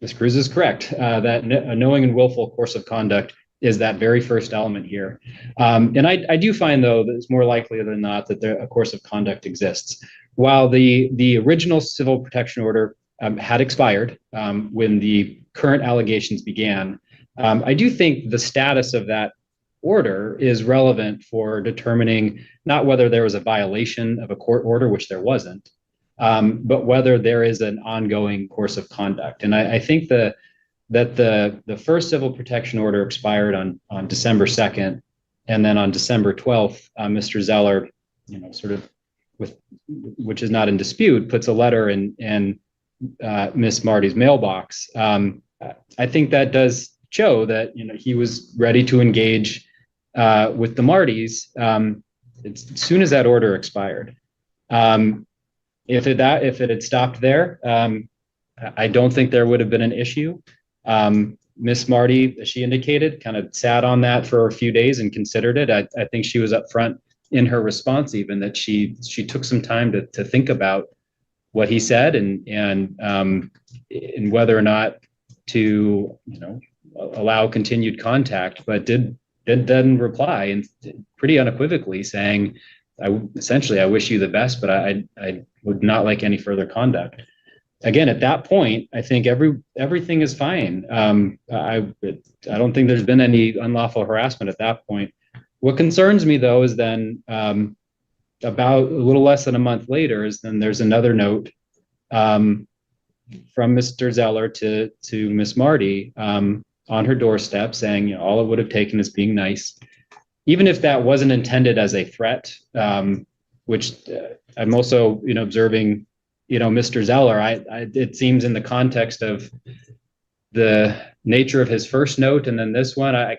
Ms. Cruz is correct that a knowing and willful course of conduct is that very first element here. And I do find, though, that it's more likely than not that a course of conduct exists. While the original civil protection order had expired when the current allegations began, I do think the status of that order is relevant for determining not whether there was a violation of a court order, which there wasn't, but whether there is an ongoing course of conduct. And I think the that the first civil protection order expired on December 2nd, and then on December 12th, Mr. Zeller, sort of which is not in dispute, puts a letter in Miss Marty's mailbox. I think that does show that he was ready to engage with the Martys as soon as that order expired. If it had stopped there, I don't think there would have been an issue. Miss Marty, as she indicated, kind of sat on that for a few days and considered it. I think she was upfront in her response, even that she took some time to think about what he said and whether or not to allow continued contact, but did then reply and pretty unequivocally saying, essentially, I wish you the best, but I would not like any further conduct. Again, at that point, I think everything is fine. I don't think there's been any unlawful harassment at that point. What concerns me, though, is then about a little less than a month later, is then there's another note from Mr. Zeller to Miss Marty on her doorstep saying, all it would have taken is being nice. Even if that wasn't intended as a threat, which I'm also, observing, Mr. Zeller, it seems in the context of the nature of his first note and then this one, I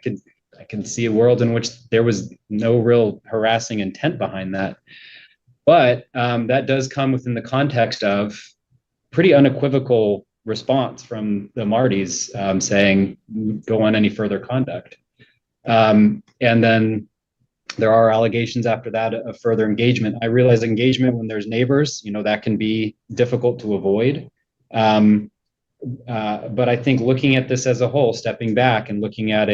can see a world in which there was no real harassing intent behind that. But that does come within the context of pretty unequivocal response from the Martys saying, go on any further conduct. And then there are allegations after that of further engagement. I realize engagement when there's neighbors, that can be difficult to avoid. But I think looking at this as a whole, stepping back and looking at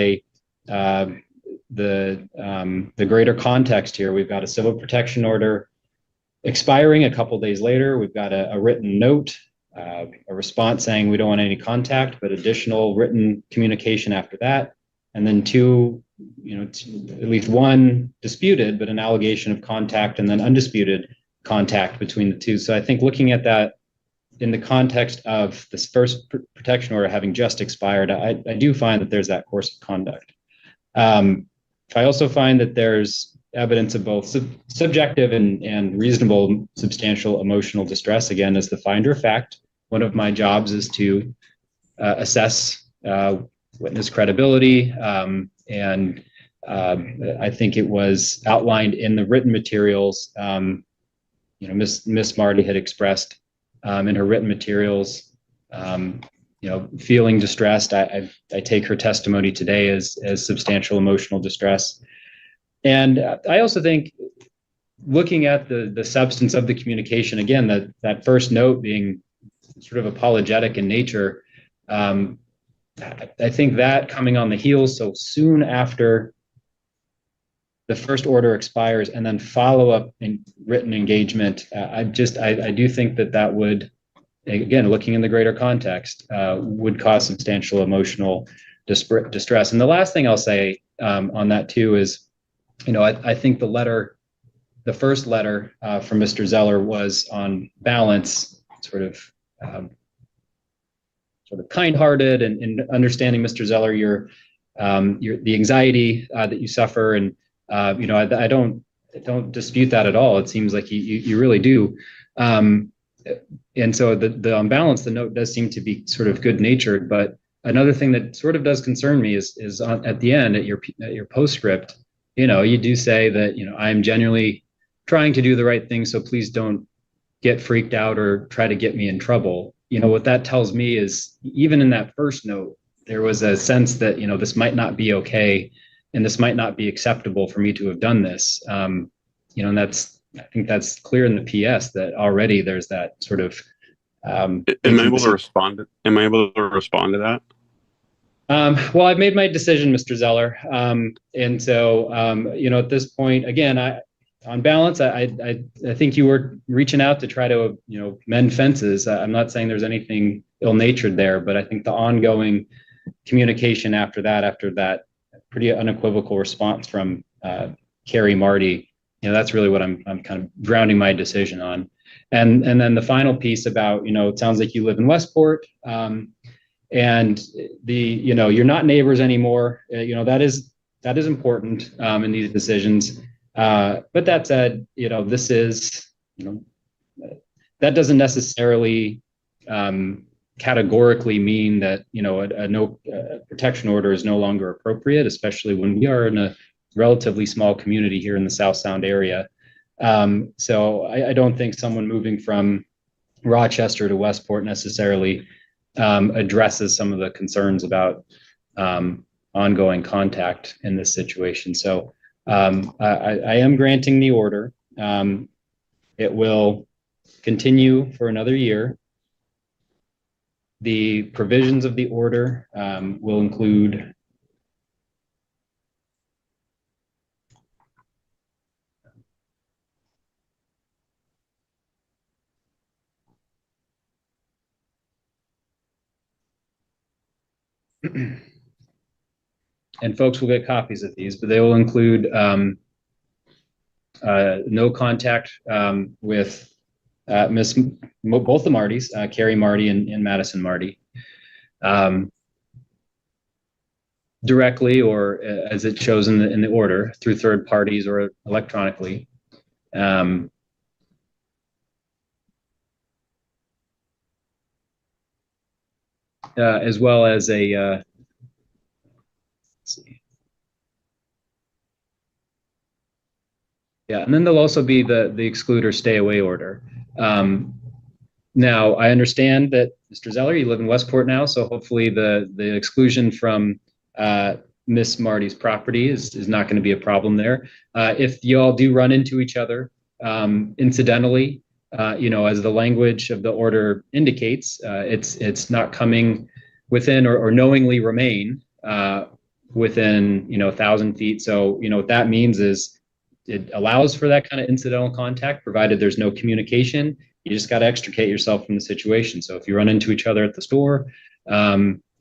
the greater context here, we've got a civil protection order expiring a couple days later. We've got a written note, a response saying we don't want any contact, but additional written communication after that. And then two, at least one disputed, but an allegation of contact, and then undisputed contact between the two. So I think looking at that in the context of this first protection order having just expired, I do find that there's that course of conduct. I also find that there's evidence of both subjective and reasonable substantial emotional distress. Again, as the finder of fact, one of my jobs is to assess witness credibility, and I think it was outlined in the written materials. Miss Marty had expressed in her written materials, feeling distressed. I take her testimony today as substantial emotional distress. And I also think looking at the substance of the communication, again, that first note being sort of apologetic in nature, I think that coming on the heels so soon after the first order expires and then follow up in written engagement, I do think that would, again, looking in the greater context, would cause substantial emotional distress. And the last thing I'll say on that too is, I think the first letter from Mr. Zeller was on balance sort of kind-hearted and understanding, Mr. Zeller, your the anxiety that you suffer, and I don't dispute that at all. It seems like you really do. And so the on balance, the note does seem to be sort of good-natured. But another thing that sort of does concern me is at the end at your postscript, you do say that I'm genuinely trying to do the right thing, so please don't get freaked out or try to get me in trouble. What that tells me is, even in that first note, there was a sense that, this might not be okay and this might not be acceptable for me to have done this. And I think that's clear in the PS that already there's that sort of. Am I able to respond to that? Well, I've made my decision, Mr. Zeller. And so, at this point, again, on balance, I think you were reaching out to try to, mend fences. I'm not saying there's anything ill-natured there, but I think the ongoing communication after that pretty unequivocal response from Carrie Marty, that's really what I'm kind of grounding my decision on. And then the final piece about, it sounds like you live in Westport. And And you're not neighbors anymore. That is important in these decisions. But that said, this is, that doesn't necessarily categorically mean that, a no protection order is no longer appropriate, especially when we are in a relatively small community here in the South Sound area. So I don't think someone moving from Rochester to Westport necessarily addresses some of the concerns about ongoing contact in this situation. So I am granting the order. It will continue for another year. The provisions of the order will include and folks will get copies of these, but they will include no contact with both the Martys, Carrie Marty and Madison Marty, directly or as it shows in the order through third parties or electronically. As well as a let's see. Yeah, and then there'll also be the exclude or stay away order. Now, I understand that, Mr. Zeller, you live in Westport now, so hopefully the exclusion from Miss Marty's property is not going to be a problem there. If you all do run into each other incidentally, as the language of the order indicates, it's not coming within or knowingly remain within 1,000 feet. So what that means is it allows for that kind of incidental contact, provided there's no communication. You just got to extricate yourself from the situation. So if you run into each other at the store,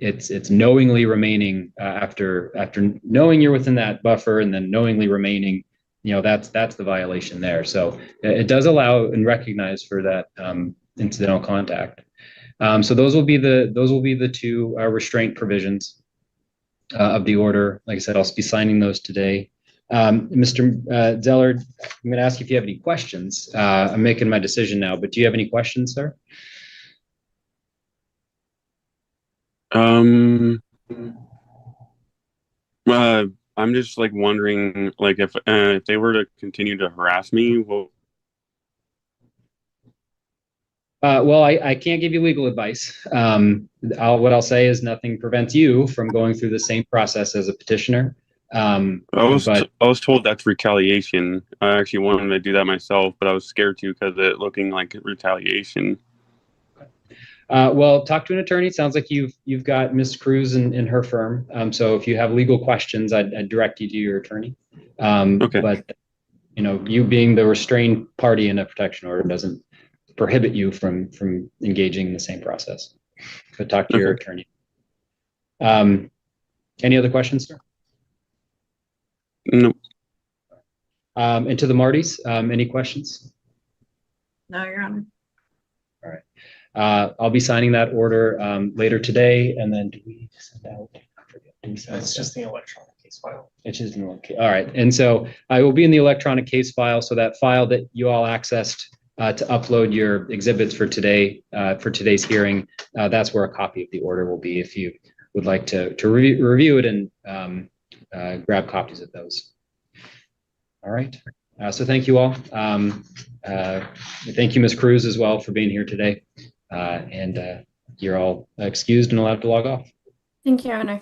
it's knowingly remaining after knowing you're within that buffer and then knowingly remaining. That's the violation there. So it does allow and recognize for that incidental contact. So those will be the two restraint provisions of the order. Like I said, I'll be signing those today. Mr. Zeller, I'm going to ask you if you have any questions. I'm making my decision now, but do you have any questions, sir? I'm just wondering, if they were to continue to harass me, well, I can't give you legal advice. What I'll say is nothing prevents you from going through the same process as a petitioner. I was told that's retaliation. I actually wanted to do that myself, but I was scared to because it looking like retaliation. Well, talk to an attorney. It sounds like you've got Ms. Cruz in her firm. So if you have legal questions, I'd direct you to your attorney. Okay. But you being the restrained party in a protection order doesn't prohibit you from engaging in the same process. So talk to your attorney. Any other questions, sir? Nope. And to the Martys, any questions? No, Your Honor. All right. I'll be signing that order later today, and then do we send out? I forget. It's just the electronic case file. It's just an okay. All right. And so I will be in the electronic case file. So that file that you all accessed to upload your exhibits for today, for today's hearing, that's where a copy of the order will be if you would like to review it and grab copies of those. All right. So thank you all. Thank you, Ms. Cruz, as well, for being here today. And you're all excused and allowed to log off. Thank you, Your Honor.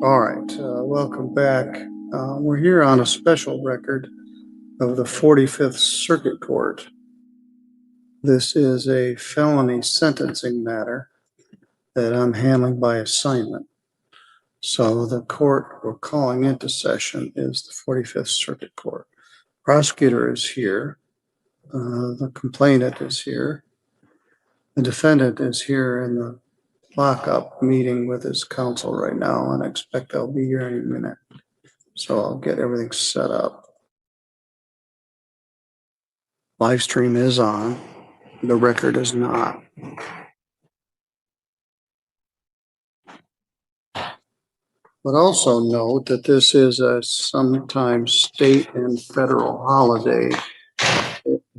All right, welcome back. We're here on a special record of the 45th Circuit Court. This is a felony sentencing matter that I'm handling by assignment. So the court we're calling into session is the 45th Circuit Court. Prosecutor is here. The complainant is here. The defendant is here in the lockup meeting with his counsel right now, and I expect I'll be here any minute. So I'll get everything set up. Live stream is on. The record is not. But also note that this is a sometimes state and federal holiday.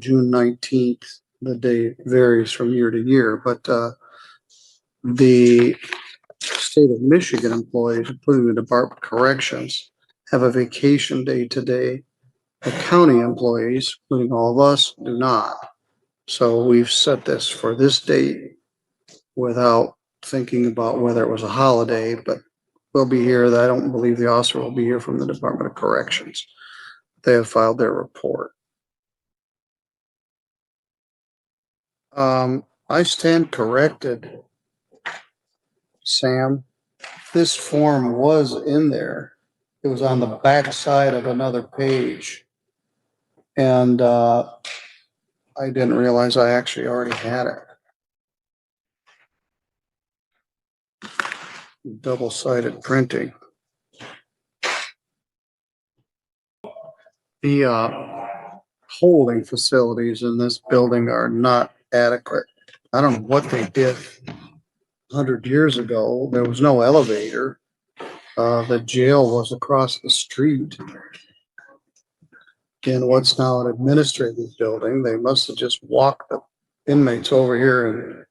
June 19th, the day varies from year to year, but the state of Michigan employees, including the Department of Corrections, have a vacation day today. The county employees, including all of us, do not. So we've set this for this date without thinking about whether it was a holiday, but we'll be here. I don't believe the officer will be here from the Department of Corrections. They have filed their report. I stand corrected, Sam. This form was in there. It was on the back side of another page. And I didn't realize I actually already had it. Double-sided printing. The holding facilities in this building are not adequate. I don't know what they did 100 years ago. There was no elevator. The jail was across the street. In what's now an administrative building, they must have just walked the inmates over here in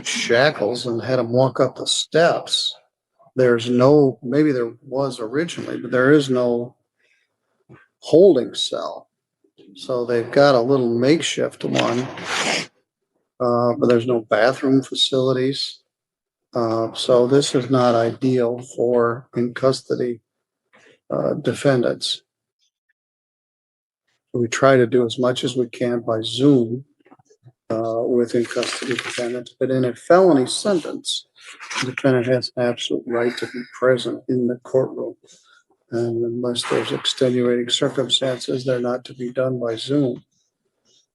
shackles and had them walk up the steps. There's no, maybe there was originally, but there is no holding cell. So they've got a little makeshift one, but there's no bathroom facilities. So this is not ideal for in custody defendants. We try to do as much as we can by Zoom with in custody defendants, but in a felony sentence, the defendant has an absolute right to be present in the courtroom. And unless there's extenuating circumstances, they're not to be done by Zoom.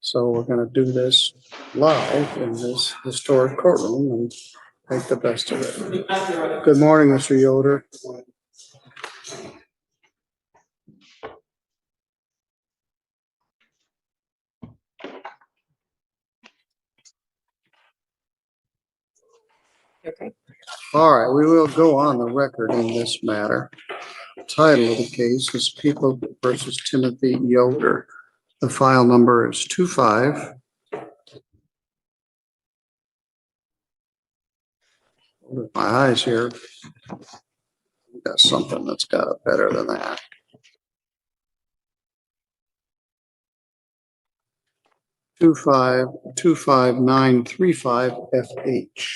So we're going to do this live in this historic courtroom and make the best of it. Good morning, Mr. Yoder. Okay. All right, we will go on the record in this matter. The title of the case is People versus Timothy Yoder. The file number is 25. With my eyes here, got something that's got it better than that. 2525935FH.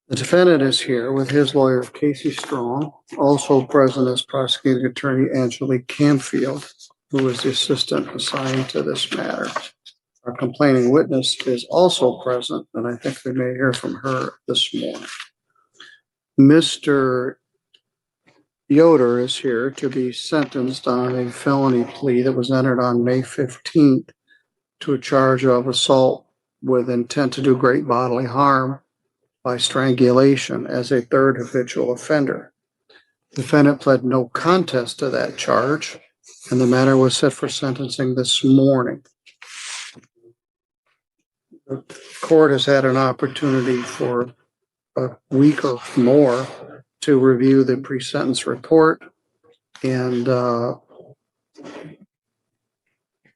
The defendant is here with his lawyer, Casey Strong, also present as prosecuting attorney Angelique Camfield, who is the assistant assigned to this matter. Our complaining witness is also present, and I think we may hear from her this morning. Mr. Yoder is here to be sentenced on a felony plea that was entered on May 15th to a charge of assault with intent to do great bodily harm by strangulation as a third habitual offender. The defendant pled no contest to that charge, and the matter was set for sentencing this morning. The court has had an opportunity for a week or more to review the pre-sentence report, and are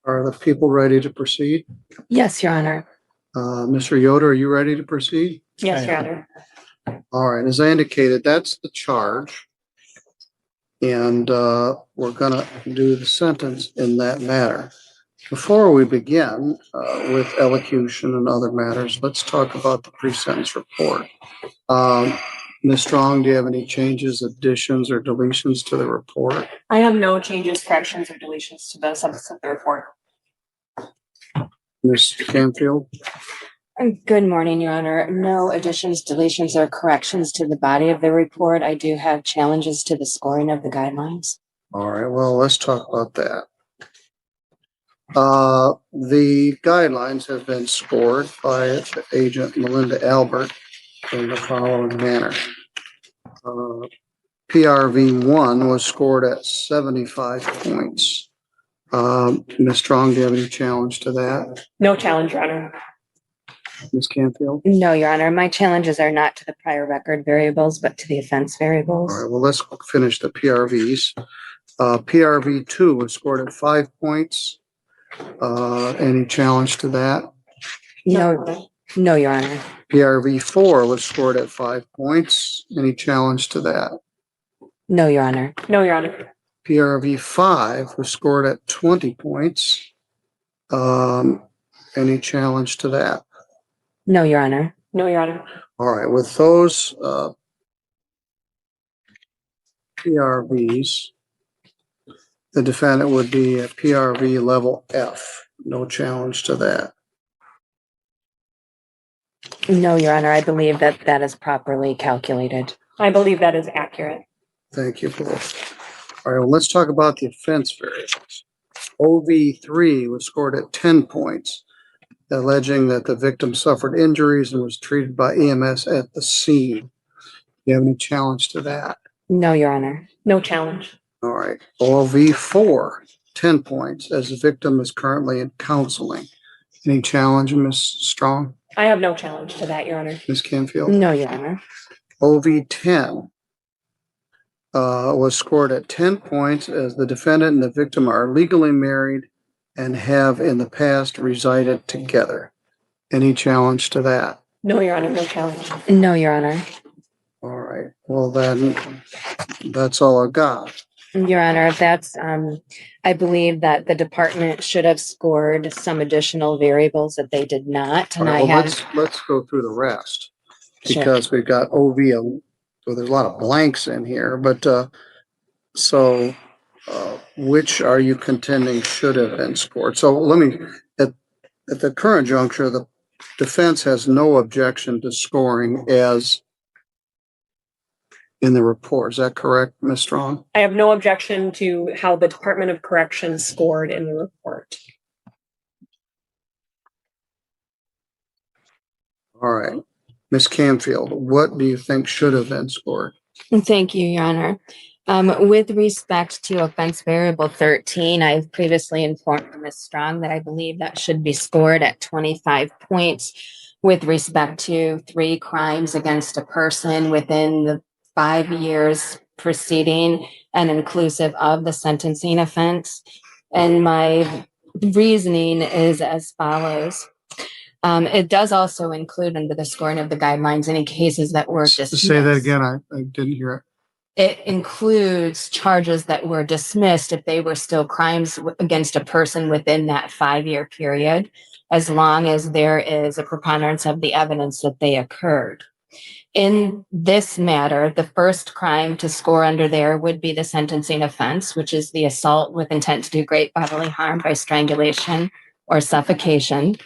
the people ready to proceed? Yes, Your Honor. Mr. Yoder, are you ready to proceed? Yes, Your Honor. All right, as I indicated, that's the charge. And we're gonna do the sentence in that matter. Before we begin with elocution and other matters, let's talk about the pre-sentence report. Ms. Strong, do you have any changes, additions, or deletions to the report? I have no changes, corrections, or deletions to the substance of the report. Ms. Canfield? Good morning, Your Honor. No additions, deletions, or corrections to the body of the report. I do have challenges to the scoring of the guidelines. All right, well, let's talk about that. The guidelines have been scored by Agent Melinda Albert in the following manner. PRV1 was scored at 75 points. Ms. Strong, do you have any challenge to that? No challenge, Your Honor. Ms. Canfield? No, Your Honor. My challenges are not to the prior record variables, but to the offense variables. All right, well, let's finish the PRVs. PRV 2 was scored at 5 points. Any challenge to that? No, no, Your Honor. PRV 4 was scored at 5 points. Any challenge to that? No, Your Honor. No, Your Honor. PRV 5 was scored at 20 points. Any challenge to that? No, Your Honor. No, Your Honor. All right, with those PRVs, the defendant would be at PRV level F. No challenge to that. No, Your Honor. I believe that that is properly calculated. I believe that is accurate. Thank you both. All right, well, let's talk about the offense variables. OV3 was scored at 10 points, alleging that the victim suffered injuries and was treated by EMS at the scene. Do you have any challenge to that? No, Your Honor. No challenge. All right. OV4, 10 points, as the victim is currently in counseling. Any challenge, Ms. Strong? I have no challenge to that, Your Honor. Ms. Canfield? No, Your Honor. OV10 was scored at 10 points, as the defendant and the victim are legally married and have in the past resided together. Any challenge to that? No, Your Honor. No challenge. No, Your Honor. All right. Well, then that's all I've got. Your Honor, that's, I believe that the department should have scored some additional variables that they did not. All And I right, well, have, let's go through the rest, Sure. because we've got OV, well, there's a lot of blanks in here, but which are you contending should have been scored? So let me, at the current juncture, the defense has no objection to scoring as in the report. Is that correct, Ms. Strong? I have no objection to how the Department of Corrections scored in the report. All right. Ms. Canfield, what do you think should have been scored? thank you, Your Honor. With respect to offense variable 13, I've previously informed Ms. Strong that I believe that should be scored at 25 points with respect to 3 crimes against a person within the 5 years preceding and inclusive of the sentencing offense. And my reasoning is as follows. It does also include under the scoring of the guidelines any cases that were dismissed. Say that again. I didn't hear it. It includes charges that were dismissed if they were still crimes against a person within that 5-year period, as long as there is a preponderance of the evidence that they occurred. In this matter, the first crime to score under there would be the sentencing offense, which is the assault with intent to do great bodily harm by strangulation or suffocation.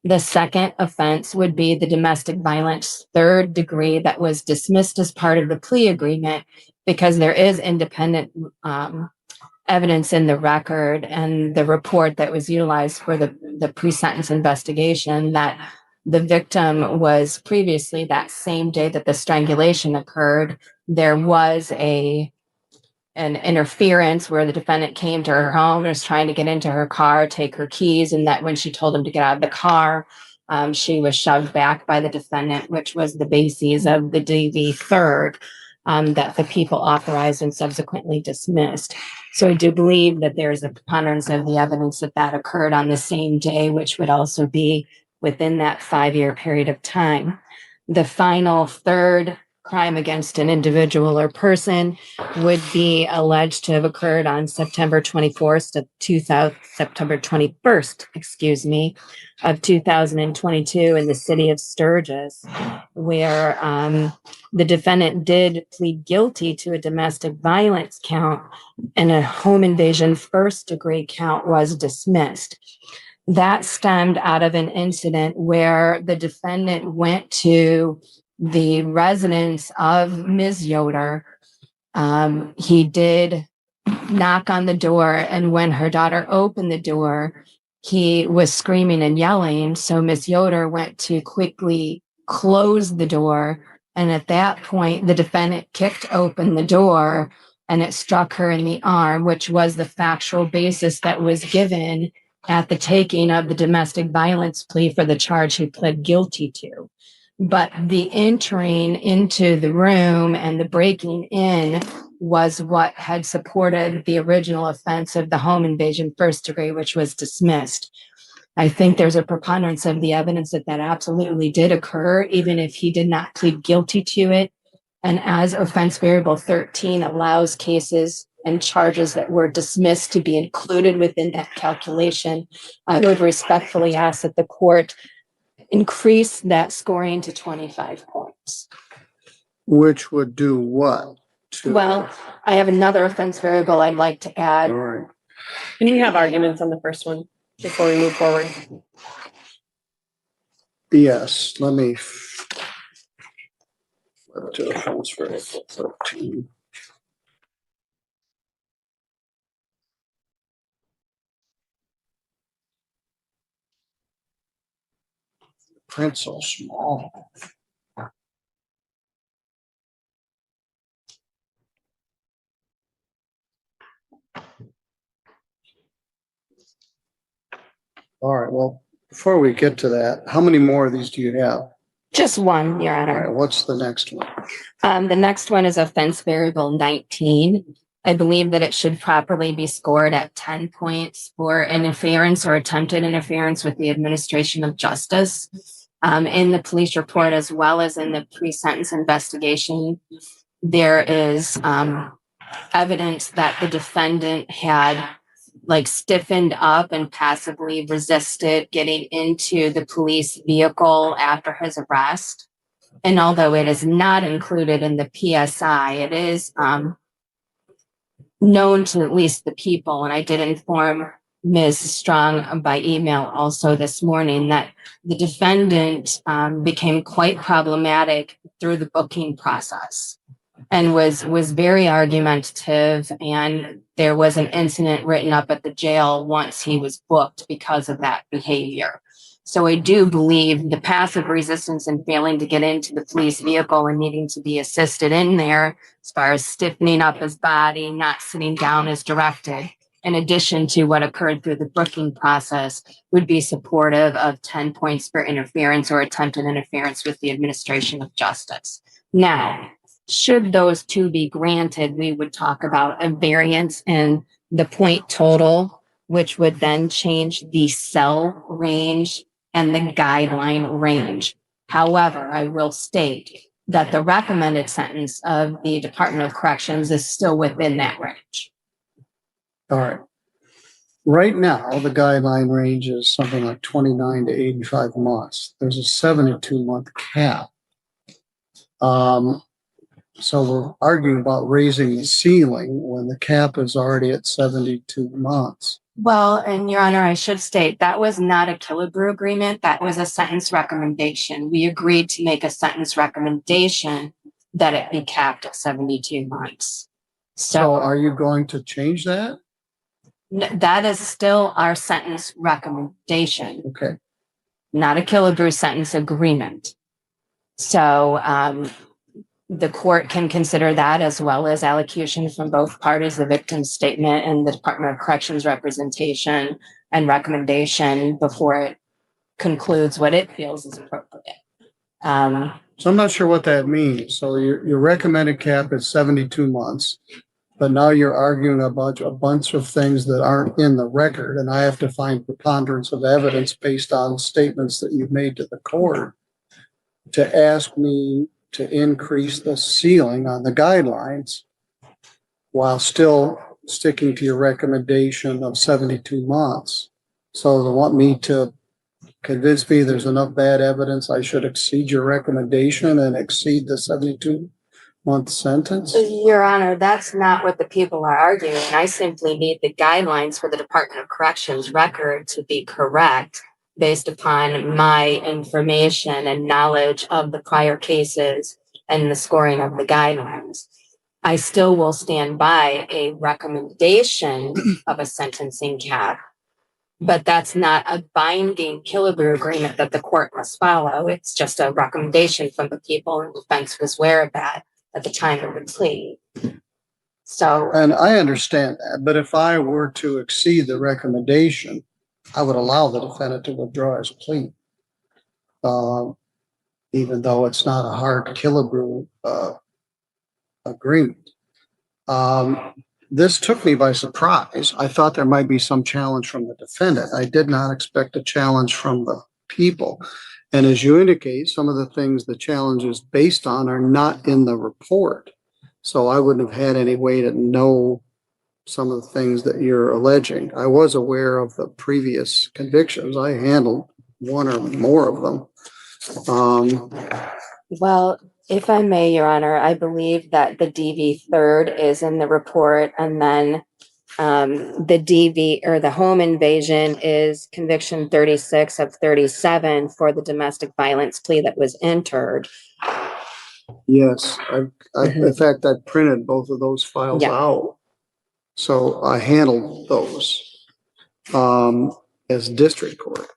The second offense would be the domestic violence 3rd degree that was dismissed as part of the plea agreement because there is independent evidence in the record and the report that was utilized for the pre-sentence investigation that the victim was previously that same day that the strangulation occurred. There was an interference where the defendant came to her home and was trying to get into her car, take her keys, and that when she told him to get out of the car, she was shoved back by the defendant, which was the basis of the DV 3rd that the people authorized and subsequently dismissed. So I do believe that there is a preponderance of the evidence that that occurred on the same day, which would also be within that 5-year period of time. The final 3rd crime against an individual or person would be alleged to have occurred on September 21st, of 2022 in the city of Sturgis, where the defendant did plead guilty to a domestic violence count and a home invasion 1st degree count was dismissed. That stemmed out of an incident where the defendant went to the residence of Ms. Yoder. He did knock on the door, and when her daughter opened the door, he was screaming and yelling. So Ms. Yoder went to quickly close the door. And at that point, the defendant kicked open the door and it struck her in the arm, which was the factual basis that was given at the taking of the domestic violence plea for the charge he pled guilty to. But the entering into the room and the breaking in was what had supported the original offense of the home invasion first degree, which was dismissed. I think there's a preponderance of the evidence that that absolutely did occur, even if he did not plead guilty to it. And as offense variable 13 allows cases and charges that were dismissed to be included within that calculation, I would respectfully ask that the court increase that scoring to 25 points. Which would do what? Well, I have another offense variable I'd like to add. All right. Can we have arguments on the first one before we move forward? Yes, let me flip to offense variable 13. Print so small. All right, well, before we get to that, how many more of these do you have? Just one, Your All Honor. right, what's the next one? The next one is offense variable 19. I believe that it should properly be scored at 10 points for interference or attempted interference with the administration of justice. In the police report, as well as in the pre-sentence investigation, there is evidence that the defendant had stiffened up and passively resisted getting into the police vehicle after his arrest. And although it is not included in the PSI, it is known to at least the people. And I did inform Ms. Strong by email also this morning that the defendant became quite problematic through the booking process and was very argumentative. And there was an incident written up at the jail once he was booked because of that behavior. So I do believe the passive resistance and failing to get into the police vehicle and needing to be assisted in there, as far as stiffening up his body, not sitting down as directed, in addition to what occurred through the booking process, would be supportive of 10 points for interference or attempted interference with the administration of justice. Now, should those two be granted, we would talk about a variance in the point total, which would then change the cell range and the guideline range. However, I will state that the recommended sentence of the Department of Corrections is still within that range. All right. Right now, the guideline range is something like 29 to 85 months. There's a 72-month cap. So we're arguing about raising the ceiling when the cap is already at 72 months. Well, and Your Honor, I should state that was not a Killebrew agreement. That was a sentence recommendation. We agreed to make a sentence recommendation that it be capped at 72 months. So are you going to change that? That is still our sentence recommendation. Okay. Not a Killebrew sentence agreement. So the court can consider that, as well as allocution from both parties, the victim's statement and the Department of Corrections representation and recommendation, before it concludes what it feels is appropriate. So I'm not sure what that means. So your recommended cap is 72 months, but now you're arguing about a bunch of things that aren't in the record, and I have to find preponderance of evidence based on statements that you've made to the court to ask me to increase the ceiling on the guidelines while still sticking to your recommendation of 72 months. So they want me to convince me there's enough bad evidence I should exceed your recommendation and exceed the 72-month sentence? Your Honor, that's not what the people are arguing. I simply need the guidelines for the Department of Corrections record to be correct based upon my information and knowledge of the prior cases and the scoring of the guidelines. I still will stand by a recommendation of a sentencing cap, but that's not a binding Killebrew agreement that the court must follow. It's just a recommendation from the people, and defense was aware of that at the time of the plea. So, And I understand that, but if I were to exceed the recommendation, I would allow the defendant to withdraw his plea. Even though it's not a hard killabrew agreement. This took me by surprise. I thought there might be some challenge from the defendant. I did not expect a challenge from the people. And as you indicate, some of the things the challenge is based on are not in the report. So I wouldn't have had any way to know some of the things that you're alleging. I was aware of the previous convictions. I handled one or more of them. well, if I may, Your Honor, I believe that the DV third is in the report, and then the DV or the home invasion is conviction 36 of 37 for the domestic violence plea that was entered. Yes, in fact, I printed both of those files Yeah. out. So I handled those as district court.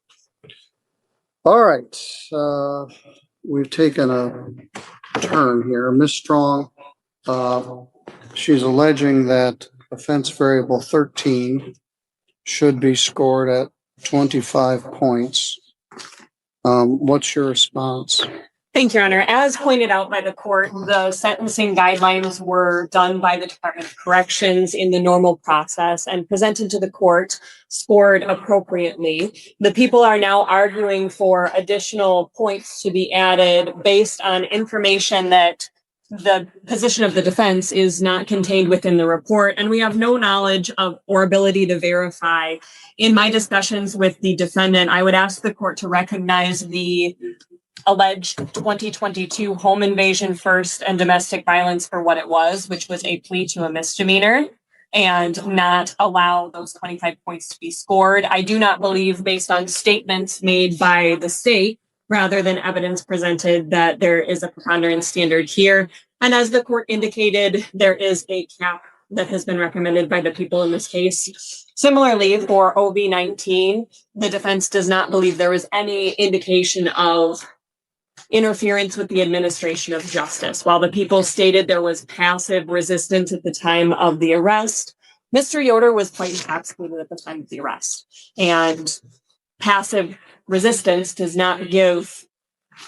All right, we've taken a turn here. Ms. Strong, she's alleging that offense variable 13 should be scored at 25 points. What's your response? Thank you, Your Honor. As pointed out by the court, the sentencing guidelines were done by the Department of Corrections in the normal process and presented to the court, scored appropriately. The people are now arguing for additional points to be added based on information that the position of the defense is not contained within the report, and we have no knowledge of or ability to verify. In my discussions with the defendant, I would ask the court to recognize the alleged 2022 home invasion first and domestic violence for what it was, which was a plea to a misdemeanor, and not allow those 25 points to be scored. I do not believe, based on statements made by the state rather than evidence presented, that there is a preponderance standard here. And as the court indicated, there is a cap that has been recommended by the people in this case. Similarly, for OV-19, the defense does not believe there was any indication of interference with the administration of justice. While the people stated there was passive resistance at the time of the arrest, Mr. Yoder was quite intoxicated at the time of the arrest. And passive resistance does not give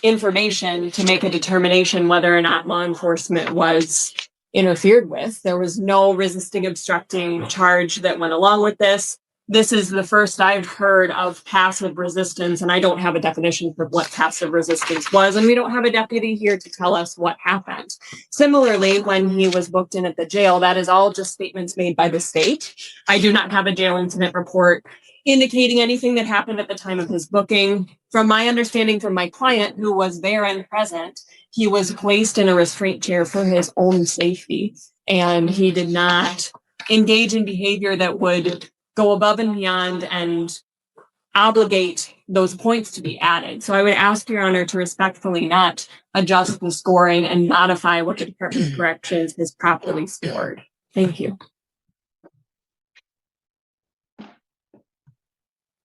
information to make a determination whether or not law enforcement was interfered with. There was no resisting, obstructing charge that went along with this. This is the first I've heard of passive resistance, and I don't have a definition for what passive resistance was, and we don't have a deputy here to tell us what happened. Similarly, when he was booked in at the jail, that is all just statements made by the state. I do not have a jail incident report indicating anything that happened at the time of his booking. From my understanding from my client, who was there and present, he was placed in a restraint chair for his own safety, and he did not engage in behavior that would go above and beyond and obligate those points to be added. So I would ask Your Honor to respectfully not adjust the scoring and modify what the Department of Corrections has properly scored. Thank you.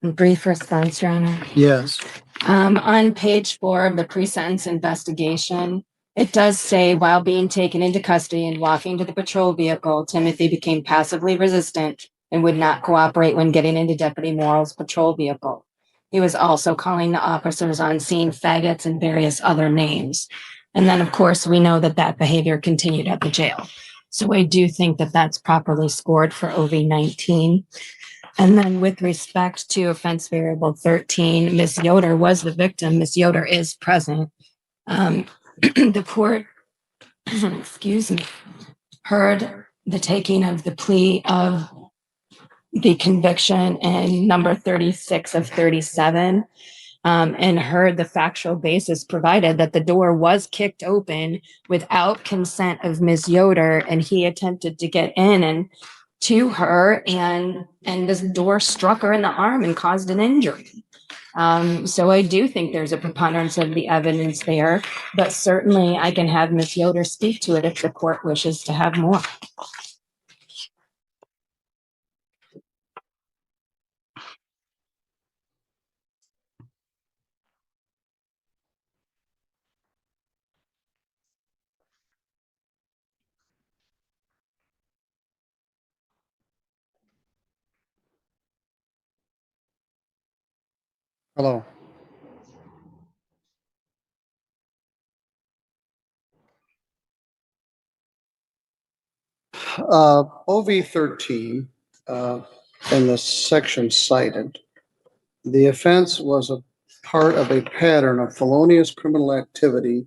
Brief response, Your Honor. Yes. On page 4 of the pre-sentence investigation, it does say, while being taken into custody and walking to the patrol vehicle, Timothy became passively resistant and would not cooperate when getting into Deputy Morrell's patrol vehicle. He was also calling the officers on scene faggots and various other names. And then, of course, we know that that behavior continued at the jail. So I do think that that's properly scored for OV-19. And then with respect to offense variable 13, Ms. Yoder was the victim. Ms. Yoder is present. The court, excuse me, heard the taking of the plea of the conviction in number 36 of 37, and heard the factual basis provided that the door was kicked open without consent of Ms. Yoder, and he attempted to get in and to her, and this door struck her in the arm and caused an injury. So I do think there's a preponderance of the evidence there, but certainly I can have Ms. Yoder speak to it if the court wishes to have more. Hello. OV 13, in the section cited, the offense was a part of a pattern of felonious criminal activity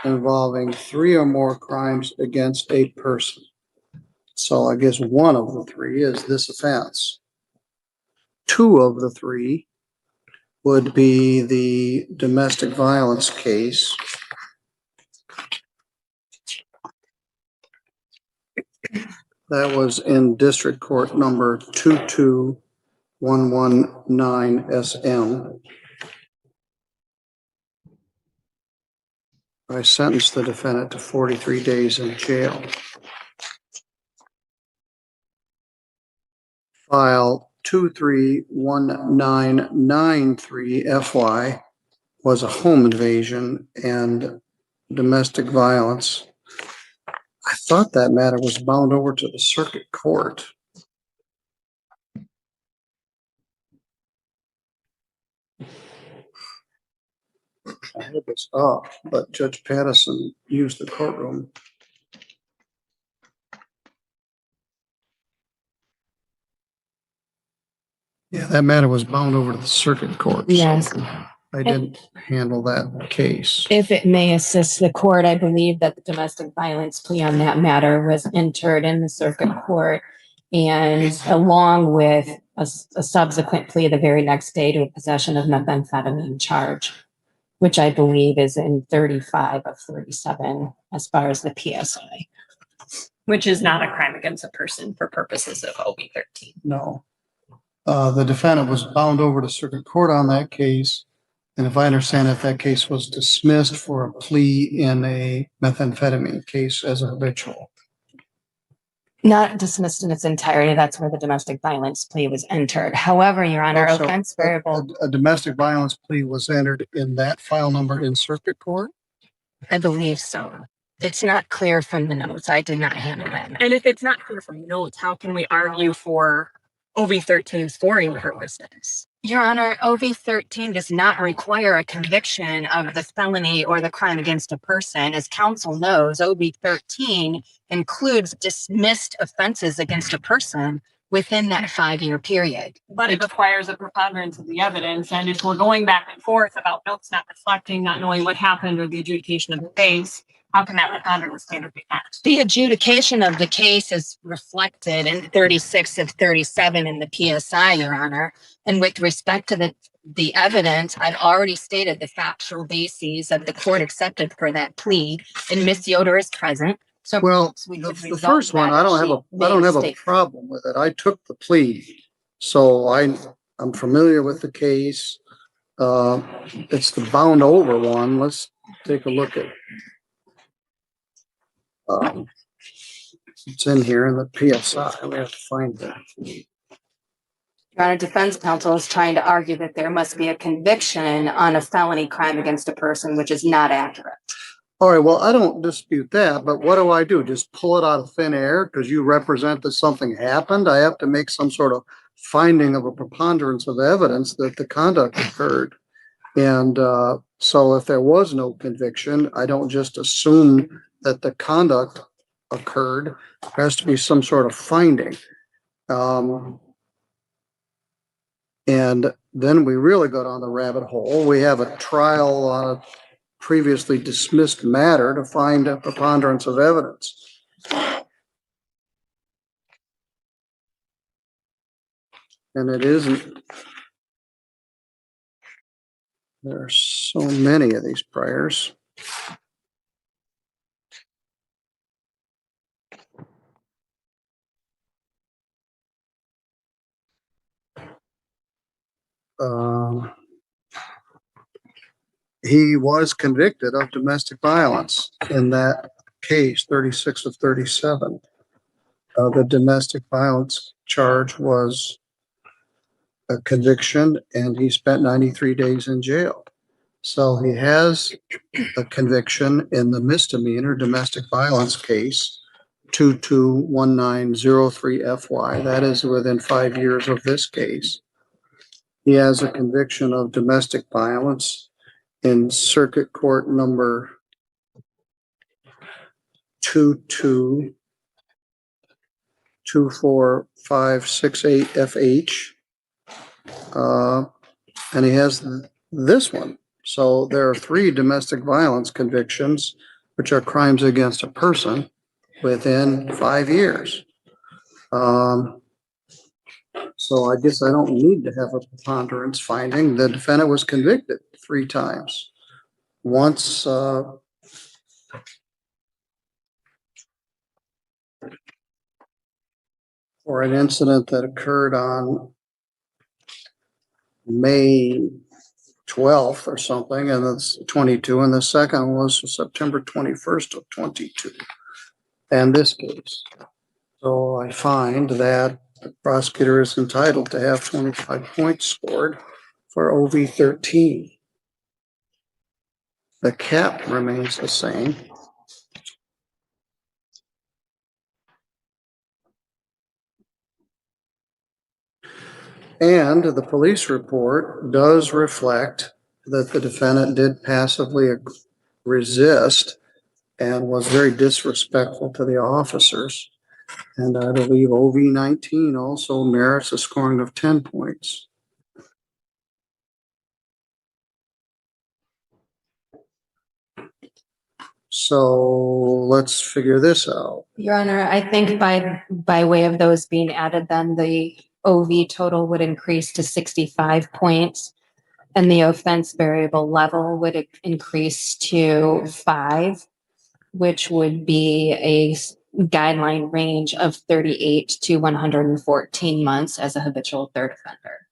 involving 3 or more crimes against a person. So I guess one of the 3 is this offense. 2 of the 3 would be the domestic violence case. That was in District Court number 22119 SM. I sentenced the defendant to 43 days in jail. File 231993 FY was a home invasion and domestic violence. I thought that matter was bound over to the circuit court. I had this up, but Judge Patterson used the courtroom. Yeah, that matter was bound over to the circuit court. Yes. I didn't handle that case. If it may assist the court, I believe that the domestic violence plea on that matter was entered in the circuit court, and along with a subsequent plea the very next day to a possession of methamphetamine charge, which I believe is in 35 of 37 as far as the PSI. Which is not a crime against a person for purposes of OB 13. No. The defendant was bound over to circuit court on that case. And if I understand it, that case was dismissed for a plea in a methamphetamine case as a habitual. Not dismissed in its entirety. That's where the domestic violence plea was entered. However, Your Honor, Also, offense variable. A domestic violence plea was entered in that file number in circuit court? I believe so. It's not clear from the notes. I did not handle that. And if it's not clear from notes, how can we argue for OB 13's scoring purposes? Your Honor, OV 13 does not require a conviction of the felony or the crime against a person. As counsel knows, OV 13 includes dismissed offenses against a person within that 5-year period. But it requires a preponderance of the evidence. And if we're going back and forth about notes not reflecting, not knowing what happened, or the adjudication of the case, how can that preponderance standard be met? The adjudication of the case is reflected in 36 of 37 in the PSI, Your Honor. And with respect to the evidence, I've already stated the factual bases of the court accepted for that plea, and Miss Yoder is present. So well, the first one, I don't have a problem with it. I took the plea, so I'm familiar with the case. It's the bound over one. Let's take a look at. It's in here in the PSI. We have to find that. Your Honor, defense counsel is trying to argue that there must be a conviction on a felony crime against a person, which is not accurate. All right, well, I don't dispute that, but what do? Just pull it out of thin air because you represent that something happened? I have to make some sort of finding of a preponderance of evidence that the conduct occurred. And so if there was no conviction, I don't just assume that the conduct occurred. There has to be some sort of finding. And then we really go down the rabbit hole. We have a trial on a previously dismissed matter to find a preponderance of evidence. And it isn't. There are so many of these priors. He was convicted of domestic violence in that case, 36 of 37. The domestic violence charge was a conviction, and he spent 93 days in jail. So he has a conviction in the misdemeanor domestic violence case, 221903 FY. That is within 5 years of this case. He has a conviction of domestic violence in circuit court number 2224568FH. And he has this one. So there are 3 domestic violence convictions, which are crimes against a person within 5 years. So I guess I don't need to have a preponderance finding. The defendant was convicted 3 times. Once for an incident that occurred on May 12th or something, and it's 22, and the second was September 21st of 22. And this case. So I find that the prosecutor is entitled to have 25 points scored for OV 13. The cap remains the same. And the police report does reflect that the defendant did passively resist and was very disrespectful to the officers. And I believe OV 19 also merits a scoring of 10 points. So let's figure this out. Your Honor, I think by way of those being added, then the OV total would increase to 65 points, and the offense variable level would increase to 5, which would be a guideline range of 38 to 114 months as a habitual third offender.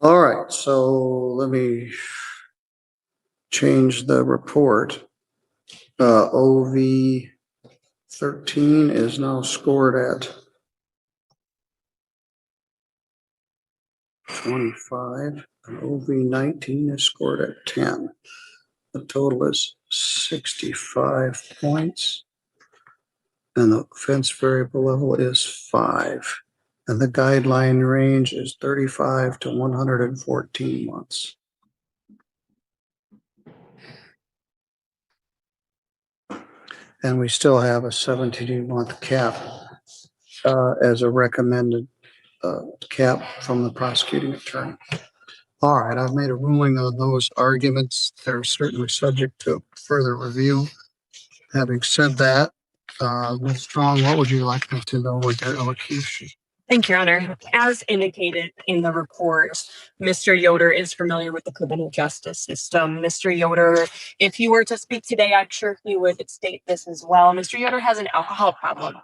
All right, so let me change the report. OV 13 is now scored at 25, and OV 19 is scored at 10. The total is 65 points, and the offense variable level is 5. And the guideline range is 35 to 114 months. And we still have a 17-month cap as a recommended cap from the prosecuting attorney. All right, I've made a ruling on those arguments. They're certainly subject to further review. Having said that, Ms. Strong, what would you like me to know with your elocution? Thank you, Your Honor. As indicated in the report, Mr. Yoder is familiar with the criminal justice system. Mr. Yoder, if he were to speak today, I'm sure he would state this as well. Mr. Yoder has an alcohol problem,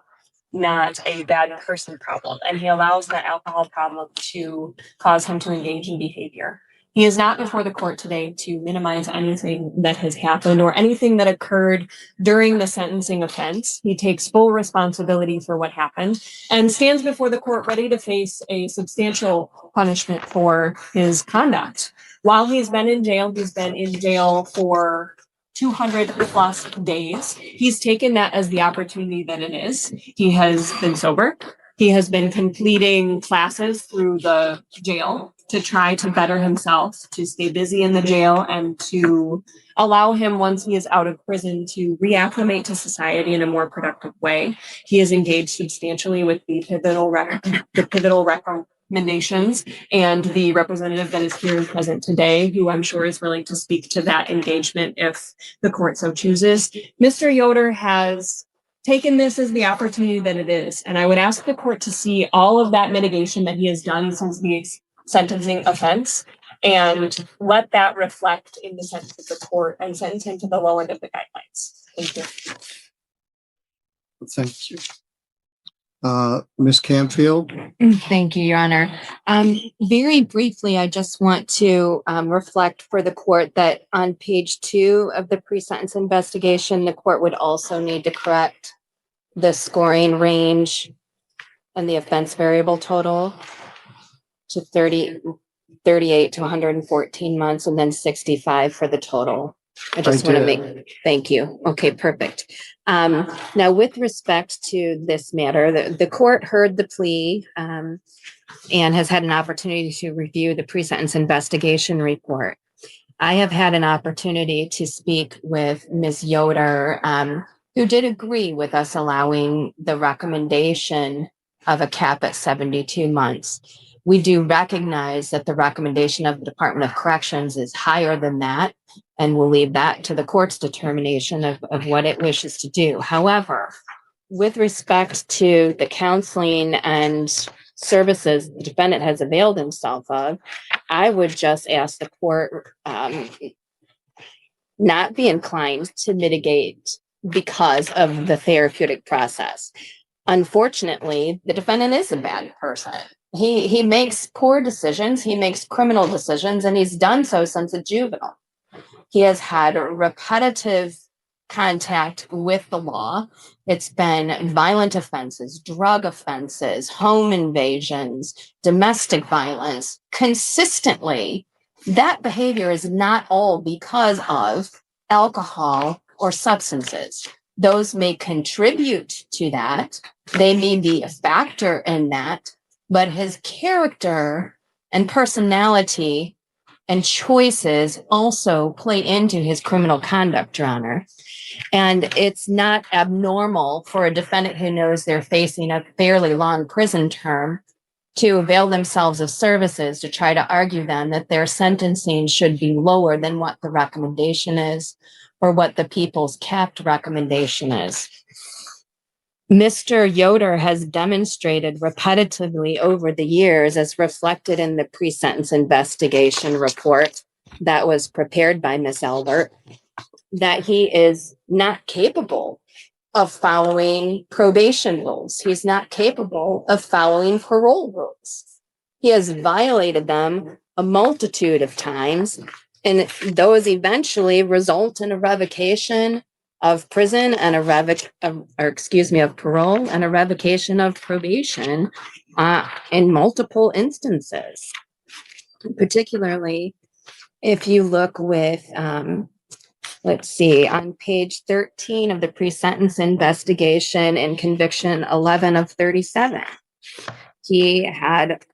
not a bad person problem, and he allows that alcohol problem to cause him to engage in behavior. He is not before the court today to minimize anything that has happened or anything that occurred during the sentencing offense. He takes full responsibility for what happened and stands before the court ready to face a substantial punishment for his conduct. While he's been in jail for 200 plus days. He's taken that as the opportunity that it is. He has been sober. He has been completing classes through the jail to try to better himself, to stay busy in the jail, and to allow him, once he is out of prison, to reacclimate to society in a more productive way. He has engaged substantially with the pivotal recommendations and the representative that is here and present today, who I'm sure is willing to speak to that engagement if the court so chooses. Mr. Yoder has taken this as the opportunity that it is. And I would ask the court to see all of that mitigation that he has done since the sentencing offense and let that reflect in the sentence of the court and sentence him to the low end of the guidelines. Thank you. Thank you. Ms. Canfield? Thank you, Your Honor. Very briefly, I just want to reflect for the court that on page 2 of the pre-sentence investigation, the court would also need to correct the scoring range and the offense variable total to 38 to 114 months and then 65 for the total I just I want to did. thank you. Okay, perfect. Now, with respect to this matter, the court heard the plea and has had an opportunity to review the pre-sentence investigation report. I have had an opportunity to speak with Ms. Yoder, who did agree with us allowing the recommendation of a cap at 72 months. We do recognize that the recommendation of the Department of Corrections is higher than that, and we'll leave that to the court's determination of what it wishes to do. However, with respect to the counseling and services the defendant has availed himself of, I would just ask the court not be inclined to mitigate because of the therapeutic process. Unfortunately, the defendant is a bad person. He makes poor decisions, he makes criminal decisions, and he's done so since a juvenile. He has had repetitive contact with the law. It's been violent offenses, drug offenses, home invasions, domestic violence. Consistently, that behavior is not all because of alcohol or substances. Those may contribute to that. They may be a factor in that, but his character and personality and choices also play into his criminal conduct, Your Honor. And it's not abnormal for a defendant who knows they're facing a fairly long prison term to avail themselves of services to try to argue then that their sentencing should be lower than what the recommendation is or what the people's capped recommendation is. Mr. Yoder has demonstrated repetitively over the years, as reflected in the pre-sentence investigation report that was prepared by Ms. Albert, that he is not capable of following probation rules. He's not capable of following parole rules. He has violated them a multitude of times, and those eventually result in a revocation of prison and of parole and a revocation of probation in multiple instances. Particularly, if you look with, let's see, on page 13 of the pre-sentence investigation in conviction 11 of 37, he had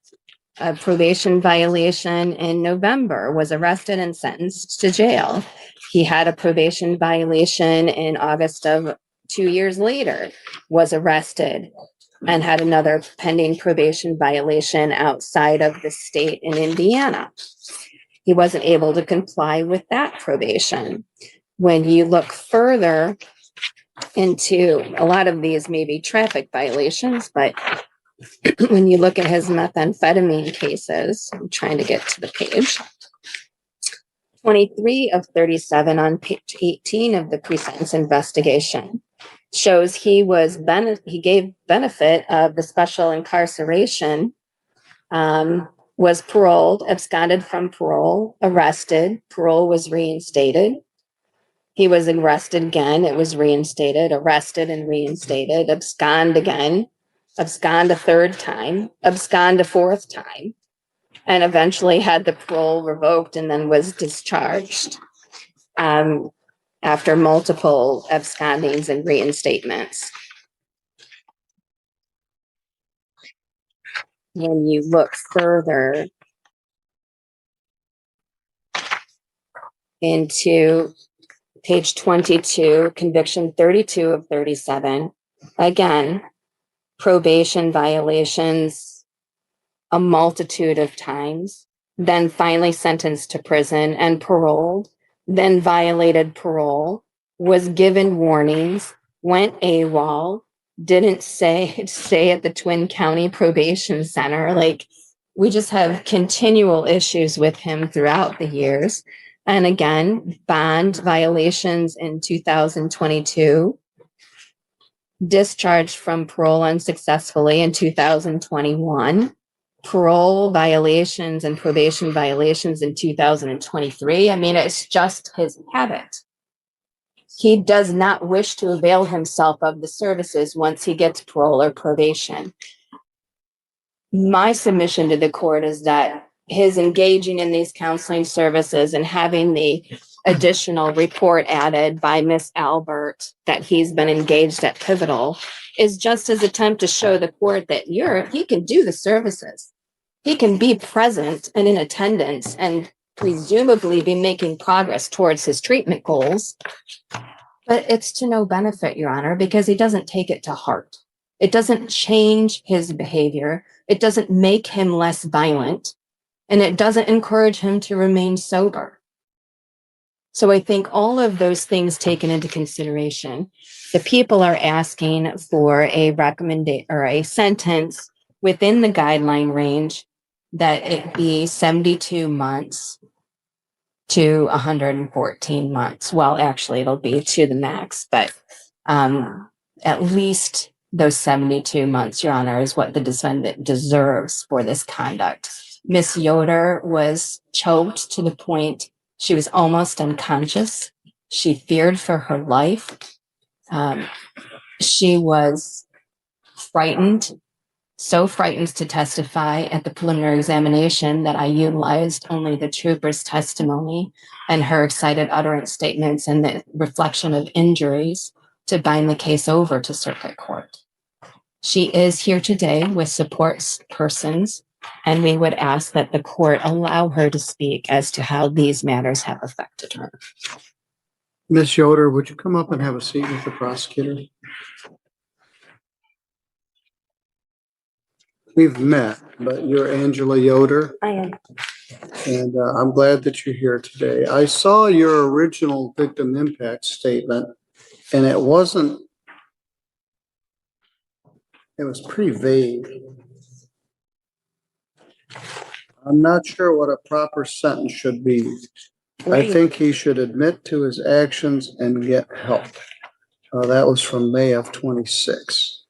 a probation violation in November, was arrested and sentenced to jail. He had a probation violation in August of 2 years later, was arrested and had another pending probation violation outside of the state in Indiana. He wasn't able to comply with that probation. When you look further into a lot of these maybe traffic violations, but when you look at his methamphetamine cases, I'm trying to get to the page, 23 of 37 on page 18 of the pre-sentence investigation shows he gave benefit of the special incarceration, was paroled, absconded from parole, arrested, parole was reinstated. He was arrested again, it was reinstated, arrested and reinstated, abscond again, abscond a third time, abscond a fourth time, and eventually had the parole revoked and then was discharged after multiple abscondings and reinstatements. When you look further into page 22, conviction 32 of 37, again, probation violations a multitude of times, then finally sentenced to prison and paroled, then violated parole, was given warnings, went AWOL, didn't stay at the Twin County Probation Center. Like, we just have continual issues with him throughout the years. And again, bond violations in 2022, discharged from parole unsuccessfully in 2021, parole violations and probation violations in 2023. I mean, it's just his habit. He does not wish to avail himself of the services once he gets parole or probation. My submission to the court is that his engaging in these counseling services and having the additional report added by Miss Albert that he's been engaged at Pivotal is just his attempt to show the court that he can do the services. He can be present and in attendance and presumably be making progress towards his treatment goals. But it's to no benefit, Your Honor, because he doesn't take it to heart. It doesn't change his behavior. It doesn't make him less violent. And it doesn't encourage him to remain sober. So I think all of those things taken into consideration, the people are asking for a recommendation or a sentence within the guideline range that it be 72 months to 114 months. Well, actually, it'll be to the max, but at least those 72 months, Your Honor, is what the defendant deserves for this conduct. Miss Yoder was choked to the point she was almost unconscious. She feared for her life. She was frightened, so frightened to testify at the preliminary examination that I utilized only the trooper's testimony and her excited utterance statements and the reflection of injuries to bind the case over to circuit court. She is here today with support persons, and we would ask that the court allow her to speak as to how these matters have affected her. Miss Yoder, would you come up and have a seat with the prosecutor? We've met, but you're Angela Yoder. I am. And I'm glad that you're here today. I saw your original victim impact statement, and it was pretty vague. I'm not sure what a proper sentence should be. I think he should admit to his actions and get help. That was from May of 26.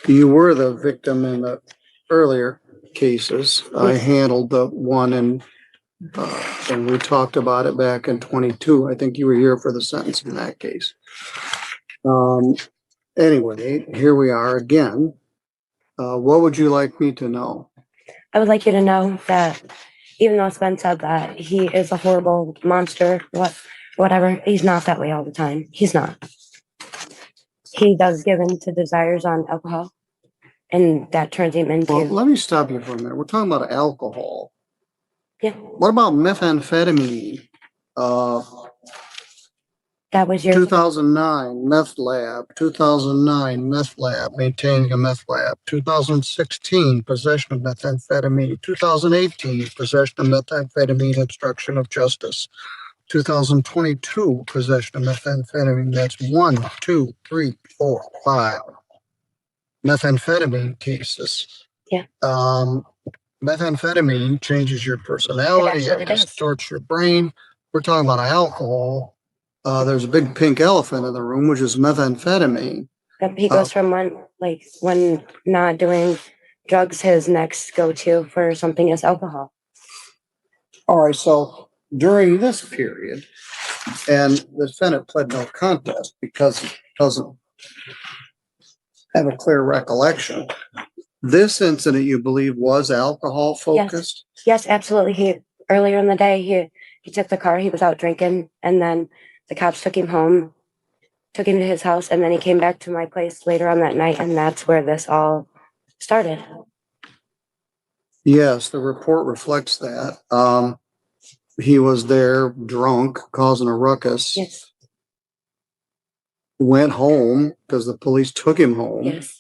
You were the victim in the earlier cases. I handled the one and we talked about it back in 22. I think you were here for the sentence in that case. Anyway, here we are again. What would you like me to know? I would like you to know that even though it's been said that he is a horrible monster, whatever, he's not that way all the time. He's not. He does give in to desires on alcohol, and that turns him into... Well, let me stop you for a minute. We're talking about alcohol. Yeah. What about methamphetamine? That was your... 2009 meth lab, 2009 meth lab, maintaining a meth lab, 2016 possession of methamphetamine, 2018 possession of methamphetamine, obstruction of justice, 2022 possession of methamphetamine. That's 1, 2, 3, 4, 5 methamphetamine cases. Yeah. Methamphetamine changes your personality, it distorts your brain. We're talking about alcohol. There's a big pink elephant in the room, which is methamphetamine. He goes from when not doing drugs, his next go-to for something is alcohol. All right, so during this period, and the defendant pled no contest because he doesn't have a clear recollection. This incident, you believe, was alcohol focused? Yes, absolutely. Earlier in the day, he took the car, he was out drinking, and then the cops took him home, took him to his house, and then he came back to my place later on that night, and that's where this all started. Yes, the report reflects that. He was there drunk, causing a ruckus. Yes. Went home because the police took him home. Yes.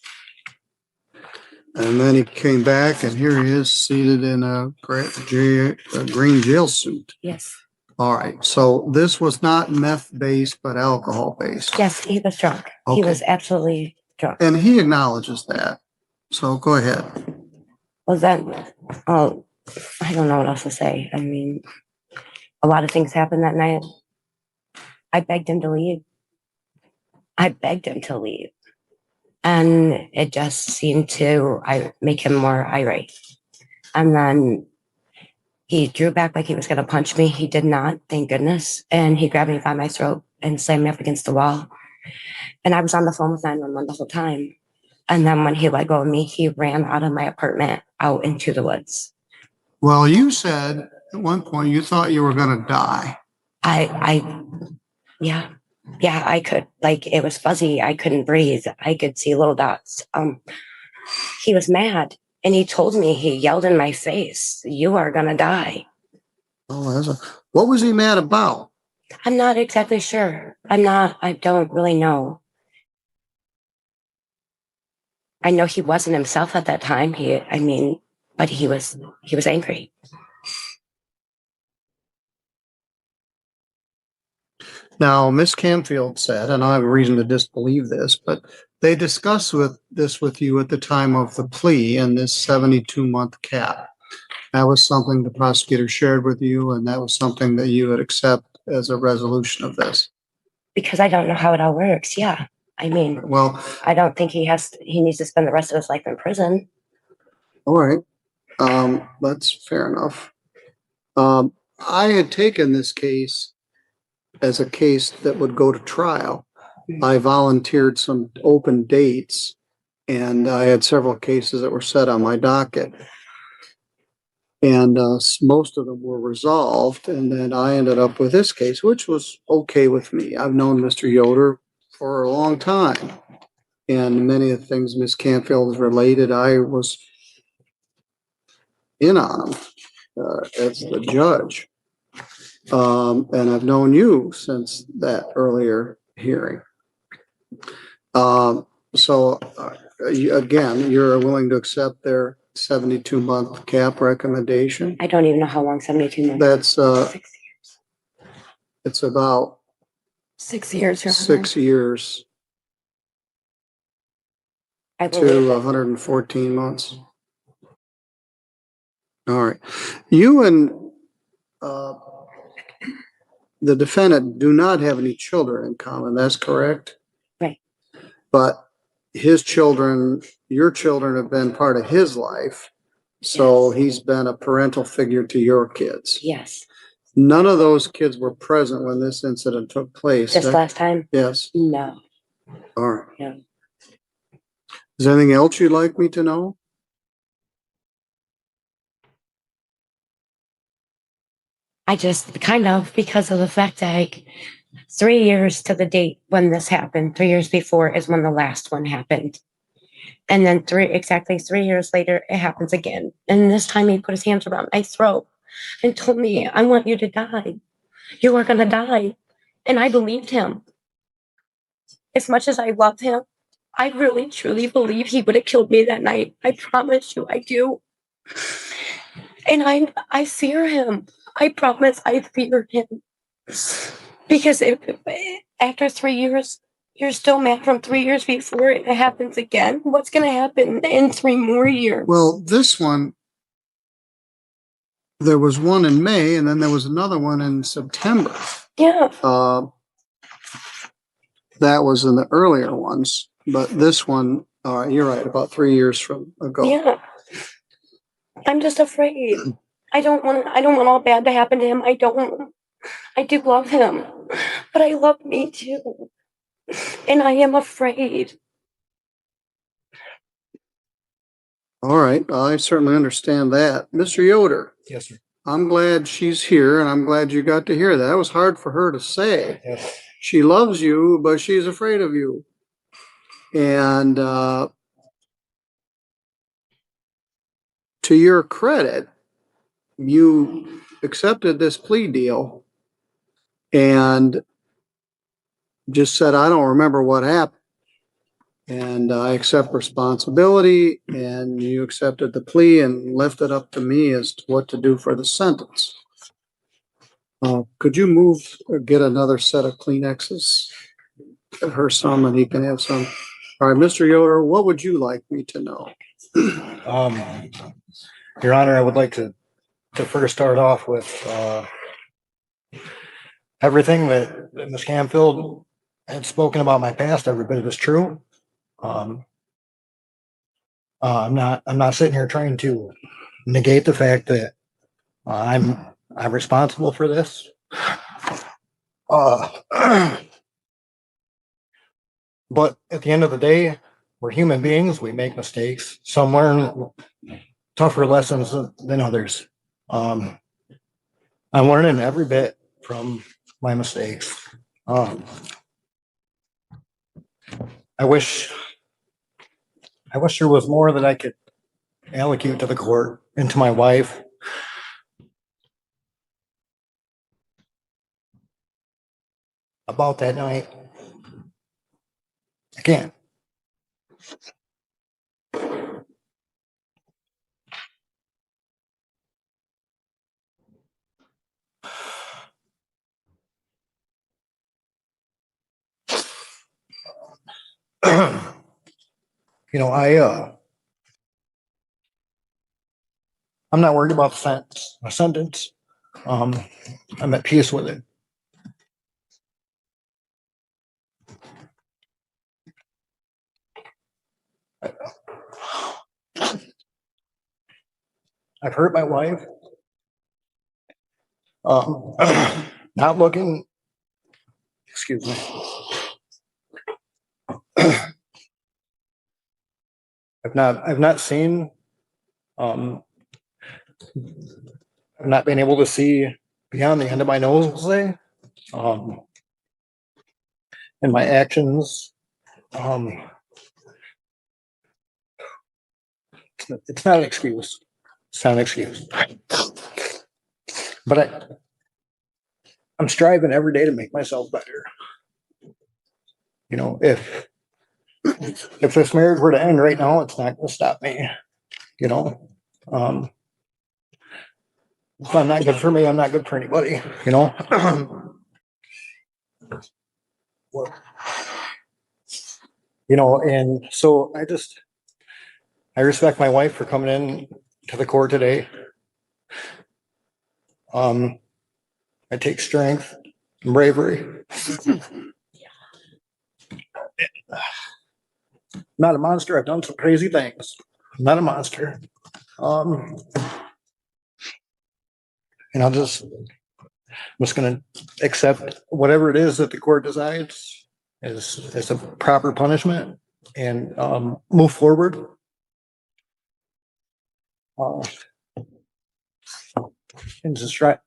And then he came back, and here he is seated in a green jail suit. Yes. All right. So this was not meth-based, but alcohol-based. Yes, he was drunk. Okay. He was absolutely drunk. And he acknowledges that. So go ahead. Well, then, I don't know what else to say. I mean, a lot of things happened that night. I begged him to leave. And it just seemed to make him more irate. And then he drew back like he was going to punch me. He did not, thank goodness. And he grabbed me by my throat and slammed me up against the wall. And I was on the phone with 911 the whole time. And then when he let go of me, he ran out of my apartment out into the woods. Well, you said At one point, you thought you were gonna die. Yeah, I could, like, it was fuzzy. I couldn't breathe. I could see little dots. He was mad and he told me, he yelled in my face, "You are gonna die." Oh, what was he mad about? I'm not exactly sure. I don't really know. I know he wasn't himself at that time. But he was angry. Now, Miss Canfield said, and I have reason to disbelieve this, but they discussed this with you at the time of the plea and this 72-month cap. That was something the prosecutor shared with you, and that was something that you would accept as a resolution of this. Because I don't know how it all works. Yeah. Well, I don't think he needs to spend the rest of his life in prison. all right. That's fair enough. I had taken this case as a case that would go to trial. I volunteered some open dates, and I had several cases that were set on my docket. And most of them were resolved, and then I ended up with this case, which was okay with me. I've known Mr. Yoder for a long time, and many of the things Ms. Canfield has related, I was in on them as the judge. And I've known you since that earlier hearing. Again, you're willing to accept their 72-month cap recommendation? I don't even know how long 72 months. That's 6 years. it's about 6 years. 6 years I to believe it. 114 months. All right. You and the defendant do not have any children in common. That's correct? Right. But his children, your children have been part of his life. So Yes. he's been a parental figure to your kids. Yes. None of those kids were present when this incident took place. Just last time? Yes. No. All right. Yeah. Is there anything else you'd like me to know? I just kind of, because of the fact that 3 years to the date when this happened, 3 years before is when the last one happened. And then exactly 3 years later, it happens again. And this time he put his hands around my throat and told me, "I want you to die. You are going to die." And I believed him. As much as I love him, I really, truly believe he would have killed me that night. I promise you, I do. And I fear him. I promise I fear him. Because if after 3 years, you're still mad from 3 years before it happens again, what's going to happen in 3 more years? Well, this one, there was one in May and then there was another one in September. Yeah. That was in the earlier ones, but this one, you're right, about 3 years from ago. Yeah. I'm just afraid. I don't want all bad to happen to him. I do love him, but I love me too. And I am afraid. All right, I certainly understand that. Mr. Yoder. Yes, sir. I'm glad she's here and I'm glad you got to hear that. It was hard for her to say. Yes. She loves you, but she's afraid of you. And to your credit, you accepted this plea deal and just said, "I don't remember what happened. And I accept responsibility," and you accepted the plea and left it up to me as to what to do for the sentence. Could you move or get another set of Kleenexes? Give her some and he can have some. All right, Mr. Yoder, what would you like me to know? Your Honor, I would like to first start off with everything that Ms. Canfield had spoken about my past. Every bit of it is true. I'm not sitting here trying to negate the fact that I'm responsible for this. But at the end of the day, we're human beings. We make mistakes. Some learn tougher lessons than others. I'm learning every bit from my mistakes. I wish there was more that I could allocate to the court and to my wife. About that night. I can't. You know, I'm not worried about the sentence. I'm at peace with it. I've hurt my wife. Not looking. Excuse me. I've not seen. I've not been able to see beyond the end of my nose, we'll say. And my actions. It's not an excuse. It's not an excuse. But I'm striving every day to make myself better. You know, if this marriage were to end right now, it's not going to stop me. You know, if I'm not good for me, I'm not good for anybody. You know. You know, and so I respect my wife for coming in to the court today. I take strength and bravery. Not a monster. I've done some crazy things. I'm not a monster. And I'm just going to accept whatever it is that the court decides as a proper punishment and move forward. And just strive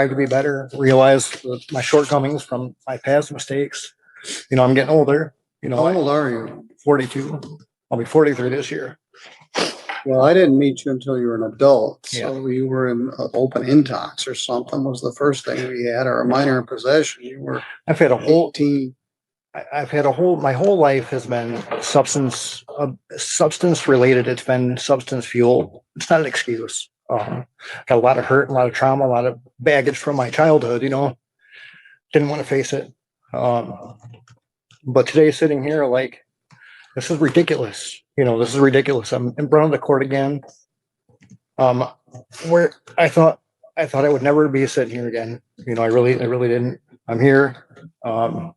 to be better, realize my shortcomings from my past mistakes. You know, I'm getting older. You know, How old are you? 42. I'll be 43 this year. Well, I didn't meet you until you were an adult. Yeah. So you were in open intox or something was the first thing we had, or a minor in possession. You were I've had a whole 18. my whole life has been substance related. It's been substance fuel. It's not an excuse. Got a lot of hurt, a lot of trauma, a lot of baggage from my childhood, you know, didn't want to face it. But today sitting here, like, this is ridiculous. You know, this is ridiculous. I'm in front of the court again. Where I thought I would never be sitting here again. You know, I really didn't. I'm here. And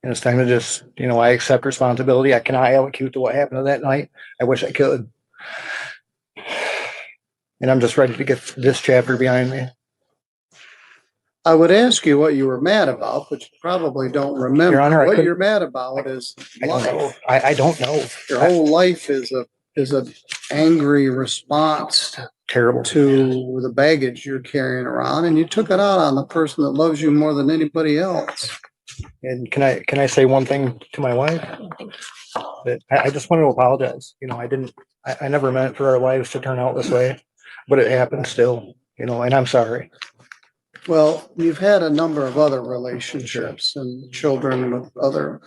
it's time to just, you know, I accept responsibility. I cannot allocate to what happened to that night. I wish I could. And I'm just ready to get this chapter behind me. I would ask you what you were mad about, but you probably don't remember. Your Honor, what you're mad about is life. I don't know. Your whole life is a angry response Terrible to the baggage you're carrying around, and you took it out on the person that loves you more than anybody else. And can I say one thing to my wife? That I just want to apologize. You know, I never meant for our lives to turn out this way, but it happened still, you know, and I'm sorry. Well, you've had a number of other relationships and children with other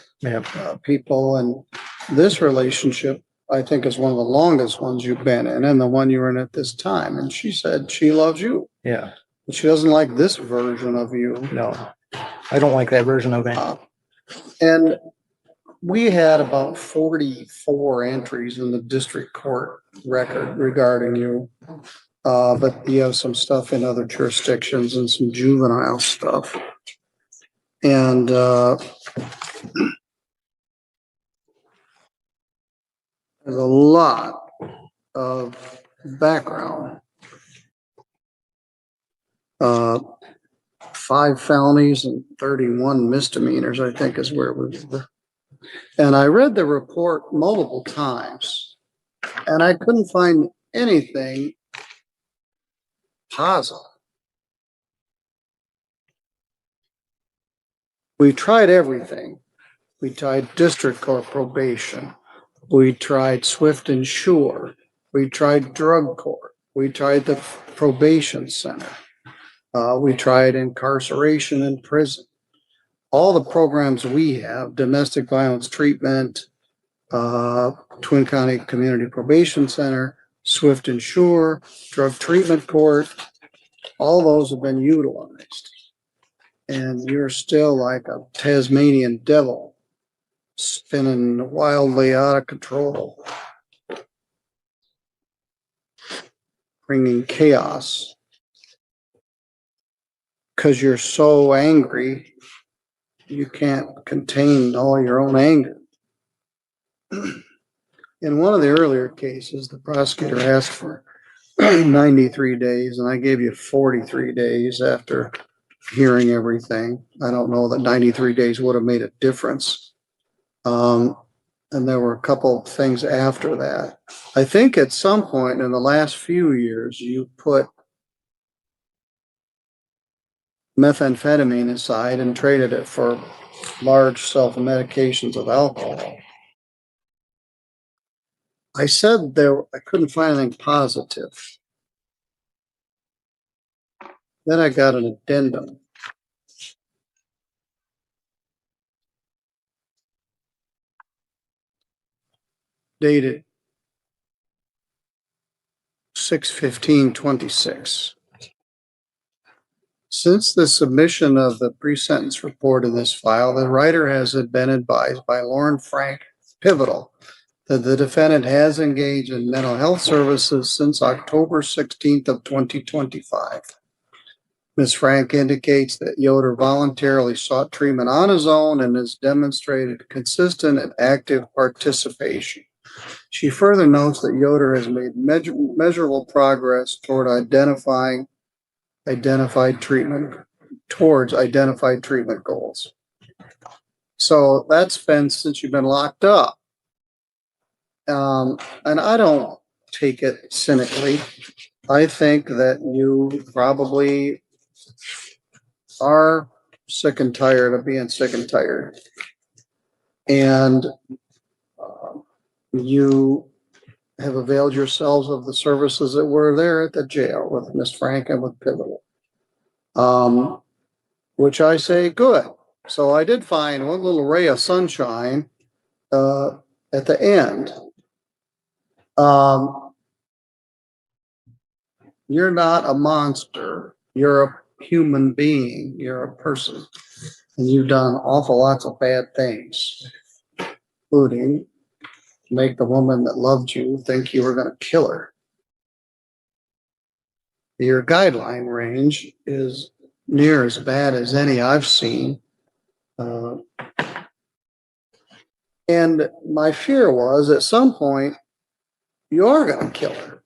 people, and this relationship, I think, is one of the longest ones you've been in, and the one you were in at this time. And she said she loves you. Yeah. But she doesn't like this version of you. No, I don't like that version of me. And we had about 44 entries in the district court record regarding you. But you have some stuff in other jurisdictions and some juvenile stuff. And there's a lot of background. 5 felonies and 31 misdemeanors, I think, is where we were. And I read the report multiple times, and I couldn't find anything positive. We tried everything. We tried district court probation. We tried Swift and Sure. We tried drug court. We tried the probation center. We tried incarceration in prison. All the programs we have, domestic violence treatment, Twin County Community Probation Center, Swift and Sure, drug treatment court, all those have been utilized. And you're still like a Tasmanian devil spinning wildly out of control, bringing chaos because you're so angry you can't contain all your own anger. In one of the earlier cases, the prosecutor asked for 93 days, and I gave you 43 days after hearing everything. I don't know that 93 days would have made a difference. And there were a couple of things after that. I think at some point in the last few years, you put methamphetamine aside and traded it for large self-medications of alcohol. I said I couldn't find anything positive. Then I got an addendum. Dated 6/15/26. Since the submission of the pre-sentence report in this file, the writer has been advised by Lauren Frank Pivotal that the defendant has engaged in mental health services since October 16th of 2025. Ms. Frank indicates that Yoder voluntarily sought treatment on his own and has demonstrated consistent and active participation. She further notes that Yoder has made measurable progress toward identified treatment goals. So that's been since you've been locked up. And I don't take it cynically. I think that you probably are sick and tired of being sick and tired. And you have availed yourselves of the services that were there at the jail with Ms. Frank and with Pivotal. Which I say, good. So I did find one little ray of sunshine at the end. You're not a monster. You're a human being. You're a person. And you've done awful lots of bad things, including make the woman that loved you think you were going to kill her. Your guideline range is near as bad as any I've seen. And my fear was at some point, you are going to kill her.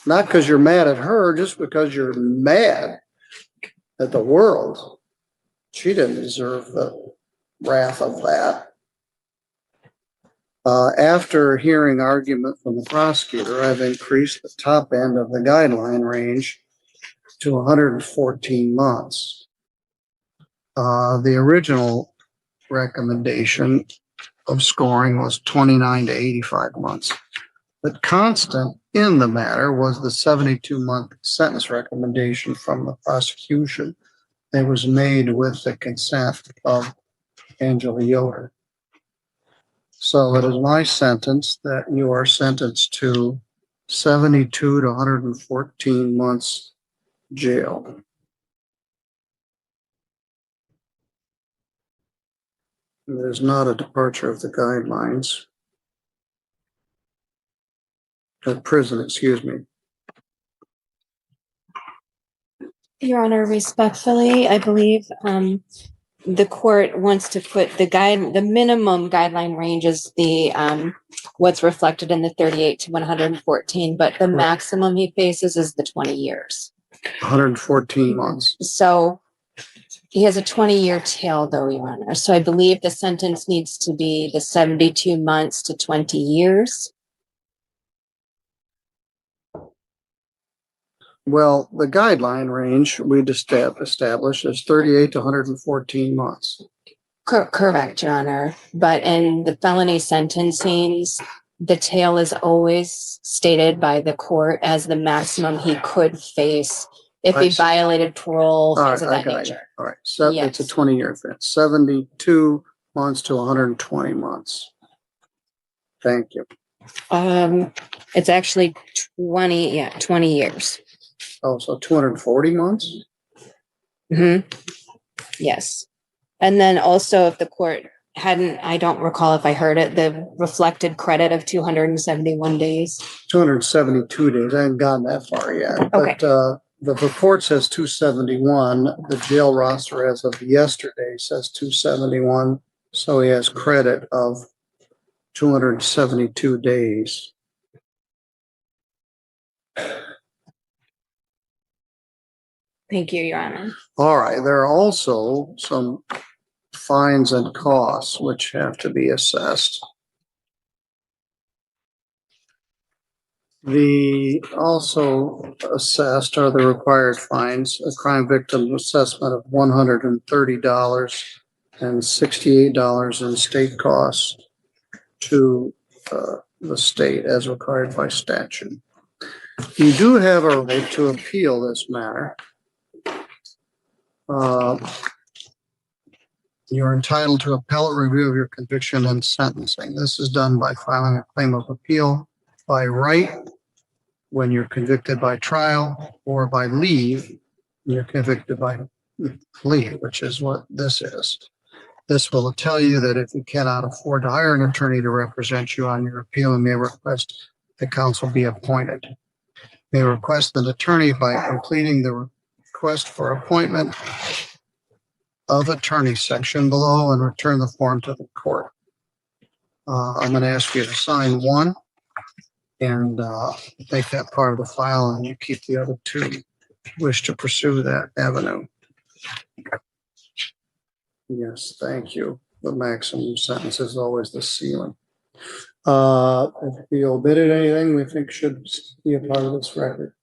Not because you're mad at her, just because you're mad at the world. She didn't deserve the wrath of that. After hearing argument from the prosecutor, I've increased the top end of the guideline range to 114 months. The original recommendation of scoring was 29 to 85 months. But constant in the matter was the 72-month sentence recommendation from the prosecution that was made with the consent of Angela Yoder. So it is my sentence that you are sentenced to 72 to 114 months jail. There's not a departure of the guidelines. Prison, excuse me. Your Honor, respectfully, I believe the court wants to put the minimum guideline range is the what's reflected in the 38 to 114, but the maximum he faces is the 20 years. 114 months. So he has a 20-year tail, though, Your Honor. So I believe the sentence needs to be the 72 months to 20 years. Well, the guideline range we'd established is 38 to 114 months. Correct, Your Honor. But in the felony sentencings, the tail is always stated by the court as the maximum he could face if he violated parole, All things right, of I that got you. nature. All right, so it's a Yes. 20-year offense, 72 months to 120 months. Thank you. It's actually 20 years. Oh, so 240 months? Yes. And then also if the court hadn't, I don't recall if I heard it, the reflected credit of 271 days. 272 days. I haven't gotten that far yet. Okay. But the report says 271. The jail roster as of yesterday says 271. So he has credit of 272 days. Thank you, Your Honor. All right. There are also some fines and costs which have to be assessed. The also assessed are the required fines, a crime victim assessment of $130 and $68 in state costs to the state as required by statute. You do have a right to appeal this matter. You're entitled to appellate review of your conviction and sentencing. This is done by filing a claim of appeal by right when you're convicted by trial, or by leave when you're convicted by plea, which is what this is. This will tell you that if you cannot afford to hire an attorney to represent you on your appeal, you may request that counsel be appointed. You may request an attorney by completing the request for appointment of attorney section below and return the form to the court. I'm going to ask you to sign one and make that part of the file, and you keep the other two if you wish to pursue that avenue. Yes, thank you. The maximum sentence is always the ceiling. If we omitted anything we think should be a part of this record.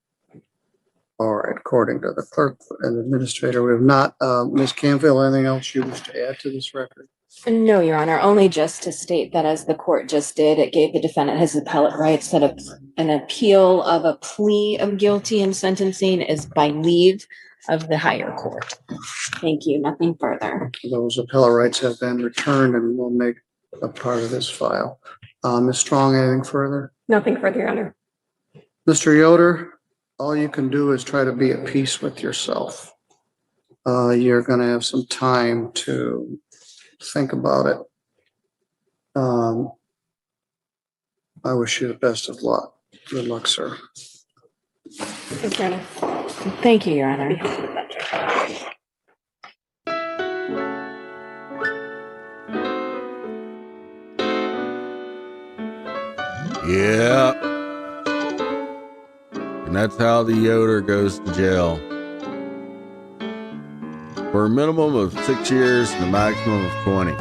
All right, according to the clerk and administrator, we have not. Ms. Canfield, anything else you wish to add to this record? No, Your Honor, only just to state that as the court just did, it gave the defendant his appellate rights, that an appeal of a plea of guilty in sentencing is by leave of the higher court. Thank you. Nothing further. Those appellate rights have been returned and will make a part of this file. Ms. Strong, anything further? Nothing further, Your Honor. Mr. Yoder, all you can do is try to be at peace with yourself. You're going to have some time to think about it. I wish you the best of luck. Good luck, sir. Thank you, Your Honor. Thank you, Your Honor. Yeah. And that's how the Yoder goes to jail. For a minimum of 6 years and a maximum of 20.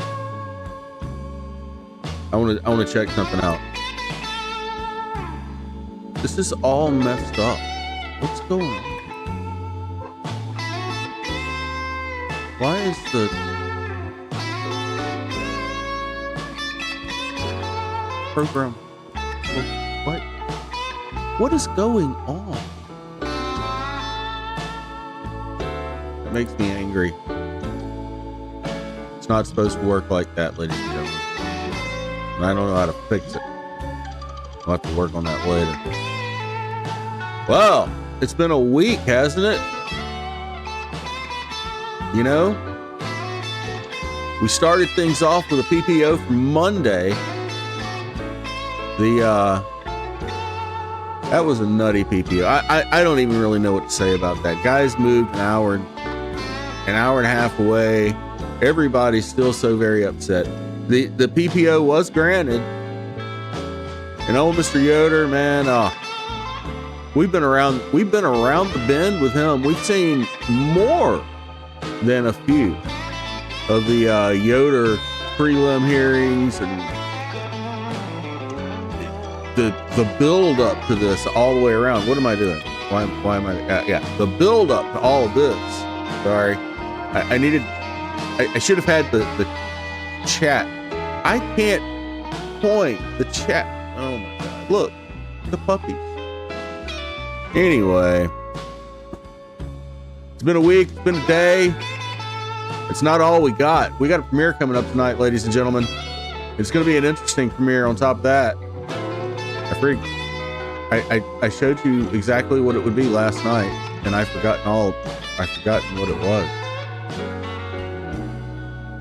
I want to check something out. This is all messed up. What's going on? Why is the program? What is going on? It makes me angry. It's not supposed to work like that, ladies and gentlemen. And I don't know how to fix it. I'll have to work on that later. Well, it's been a week, hasn't it? You know, we started things off with a PPO from Monday. That was a nutty PPO. I don't even really know what to say about that. Guys moved an hour and a half away. Everybody's still so very upset. The PPO was granted. And old Mr. Yoder, man, we've been around the bend with him. We've seen more than a few of the Yoder prelim hearings and the build up to this all the way around. What am I doing? Why am I? Yeah, the build up to all of this. Sorry, I should have had the chat. I can't point the chat. Oh my God. Look, the puppies. Anyway, it's been a week. It's been a day. It's not all we got. We got a premiere coming up tonight, ladies and gentlemen. It's going to be an interesting premiere on top of that. I showed you exactly what it would be last night, and I've forgotten what it was.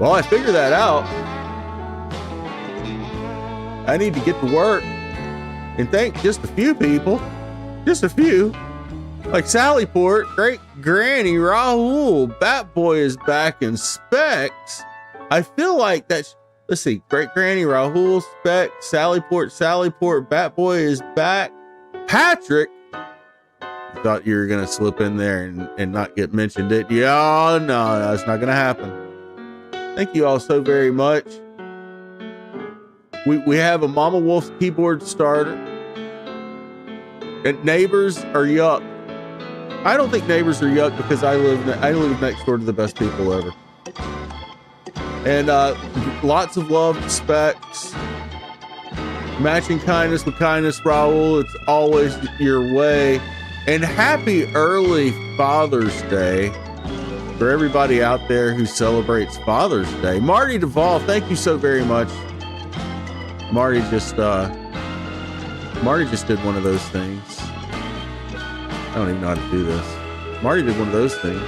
Well, I figured that out. I need to get to work and thank just a few people, just a few, like Sallyport, Great Granny Rahul, Bat Boy is back in Specs. I feel like that's, let's see, Great Granny Rahul, Specs, Sallyport, Bat Boy is back. Patrick, you thought you were going to slip in there and not get mentioned, did you? Oh, no, that's not going to happen. Thank you all so very much. We have a Mama Wolf keyboard starter. And neighbors are yuck. I don't think neighbors are yuck because I live next door to the best people ever. And lots of love to Specs. Matching kindness with kindness, Raul. It's always your way. And happy early Father's Day for everybody out there who celebrates Father's Day. Marty Duvall, thank you so very much. Marty just did one of those things. I don't even know how to do this. Marty did one of those things.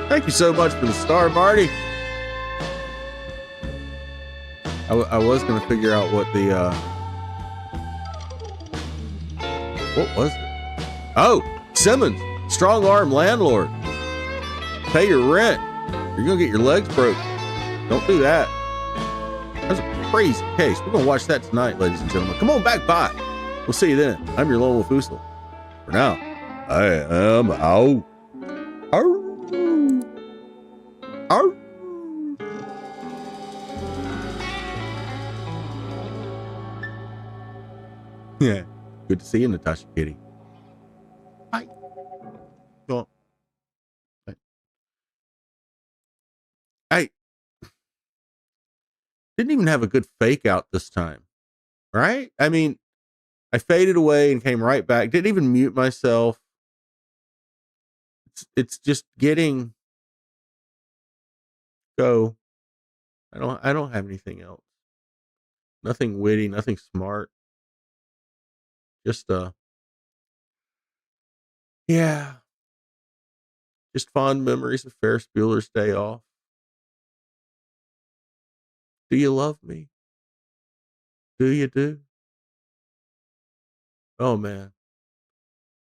Thank you so much for the star, Marty. I was going to figure out what the what was it? Oh, Simmons, strong arm landlord. Pay your rent. You're going to get your legs broke. Don't do that. That's a crazy case. We're going to watch that tonight, ladies and gentlemen. Come on back by. We'll see you then. I'm your Lone Wolf Oosel. For now, I am out. Arr. Arr. Yeah. Good to see you, Natasha Kitty. Bye. Go on. Bye. I didn't even have a good fake out this time. Right? I mean, I faded away and came right back. Didn't even mute myself. It's just getting go. I don't have anything else. Nothing witty, nothing smart. Just yeah. Just fond memories of Ferris Bueller's Day Off. Do you love me? Do you do? Oh man.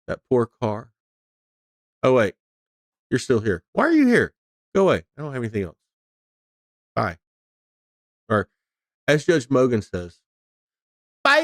That poor car. Oh wait. You're still here. Why are you here? Go away. I don't have anything else. Bye. Or as Judge Mogan says, bye.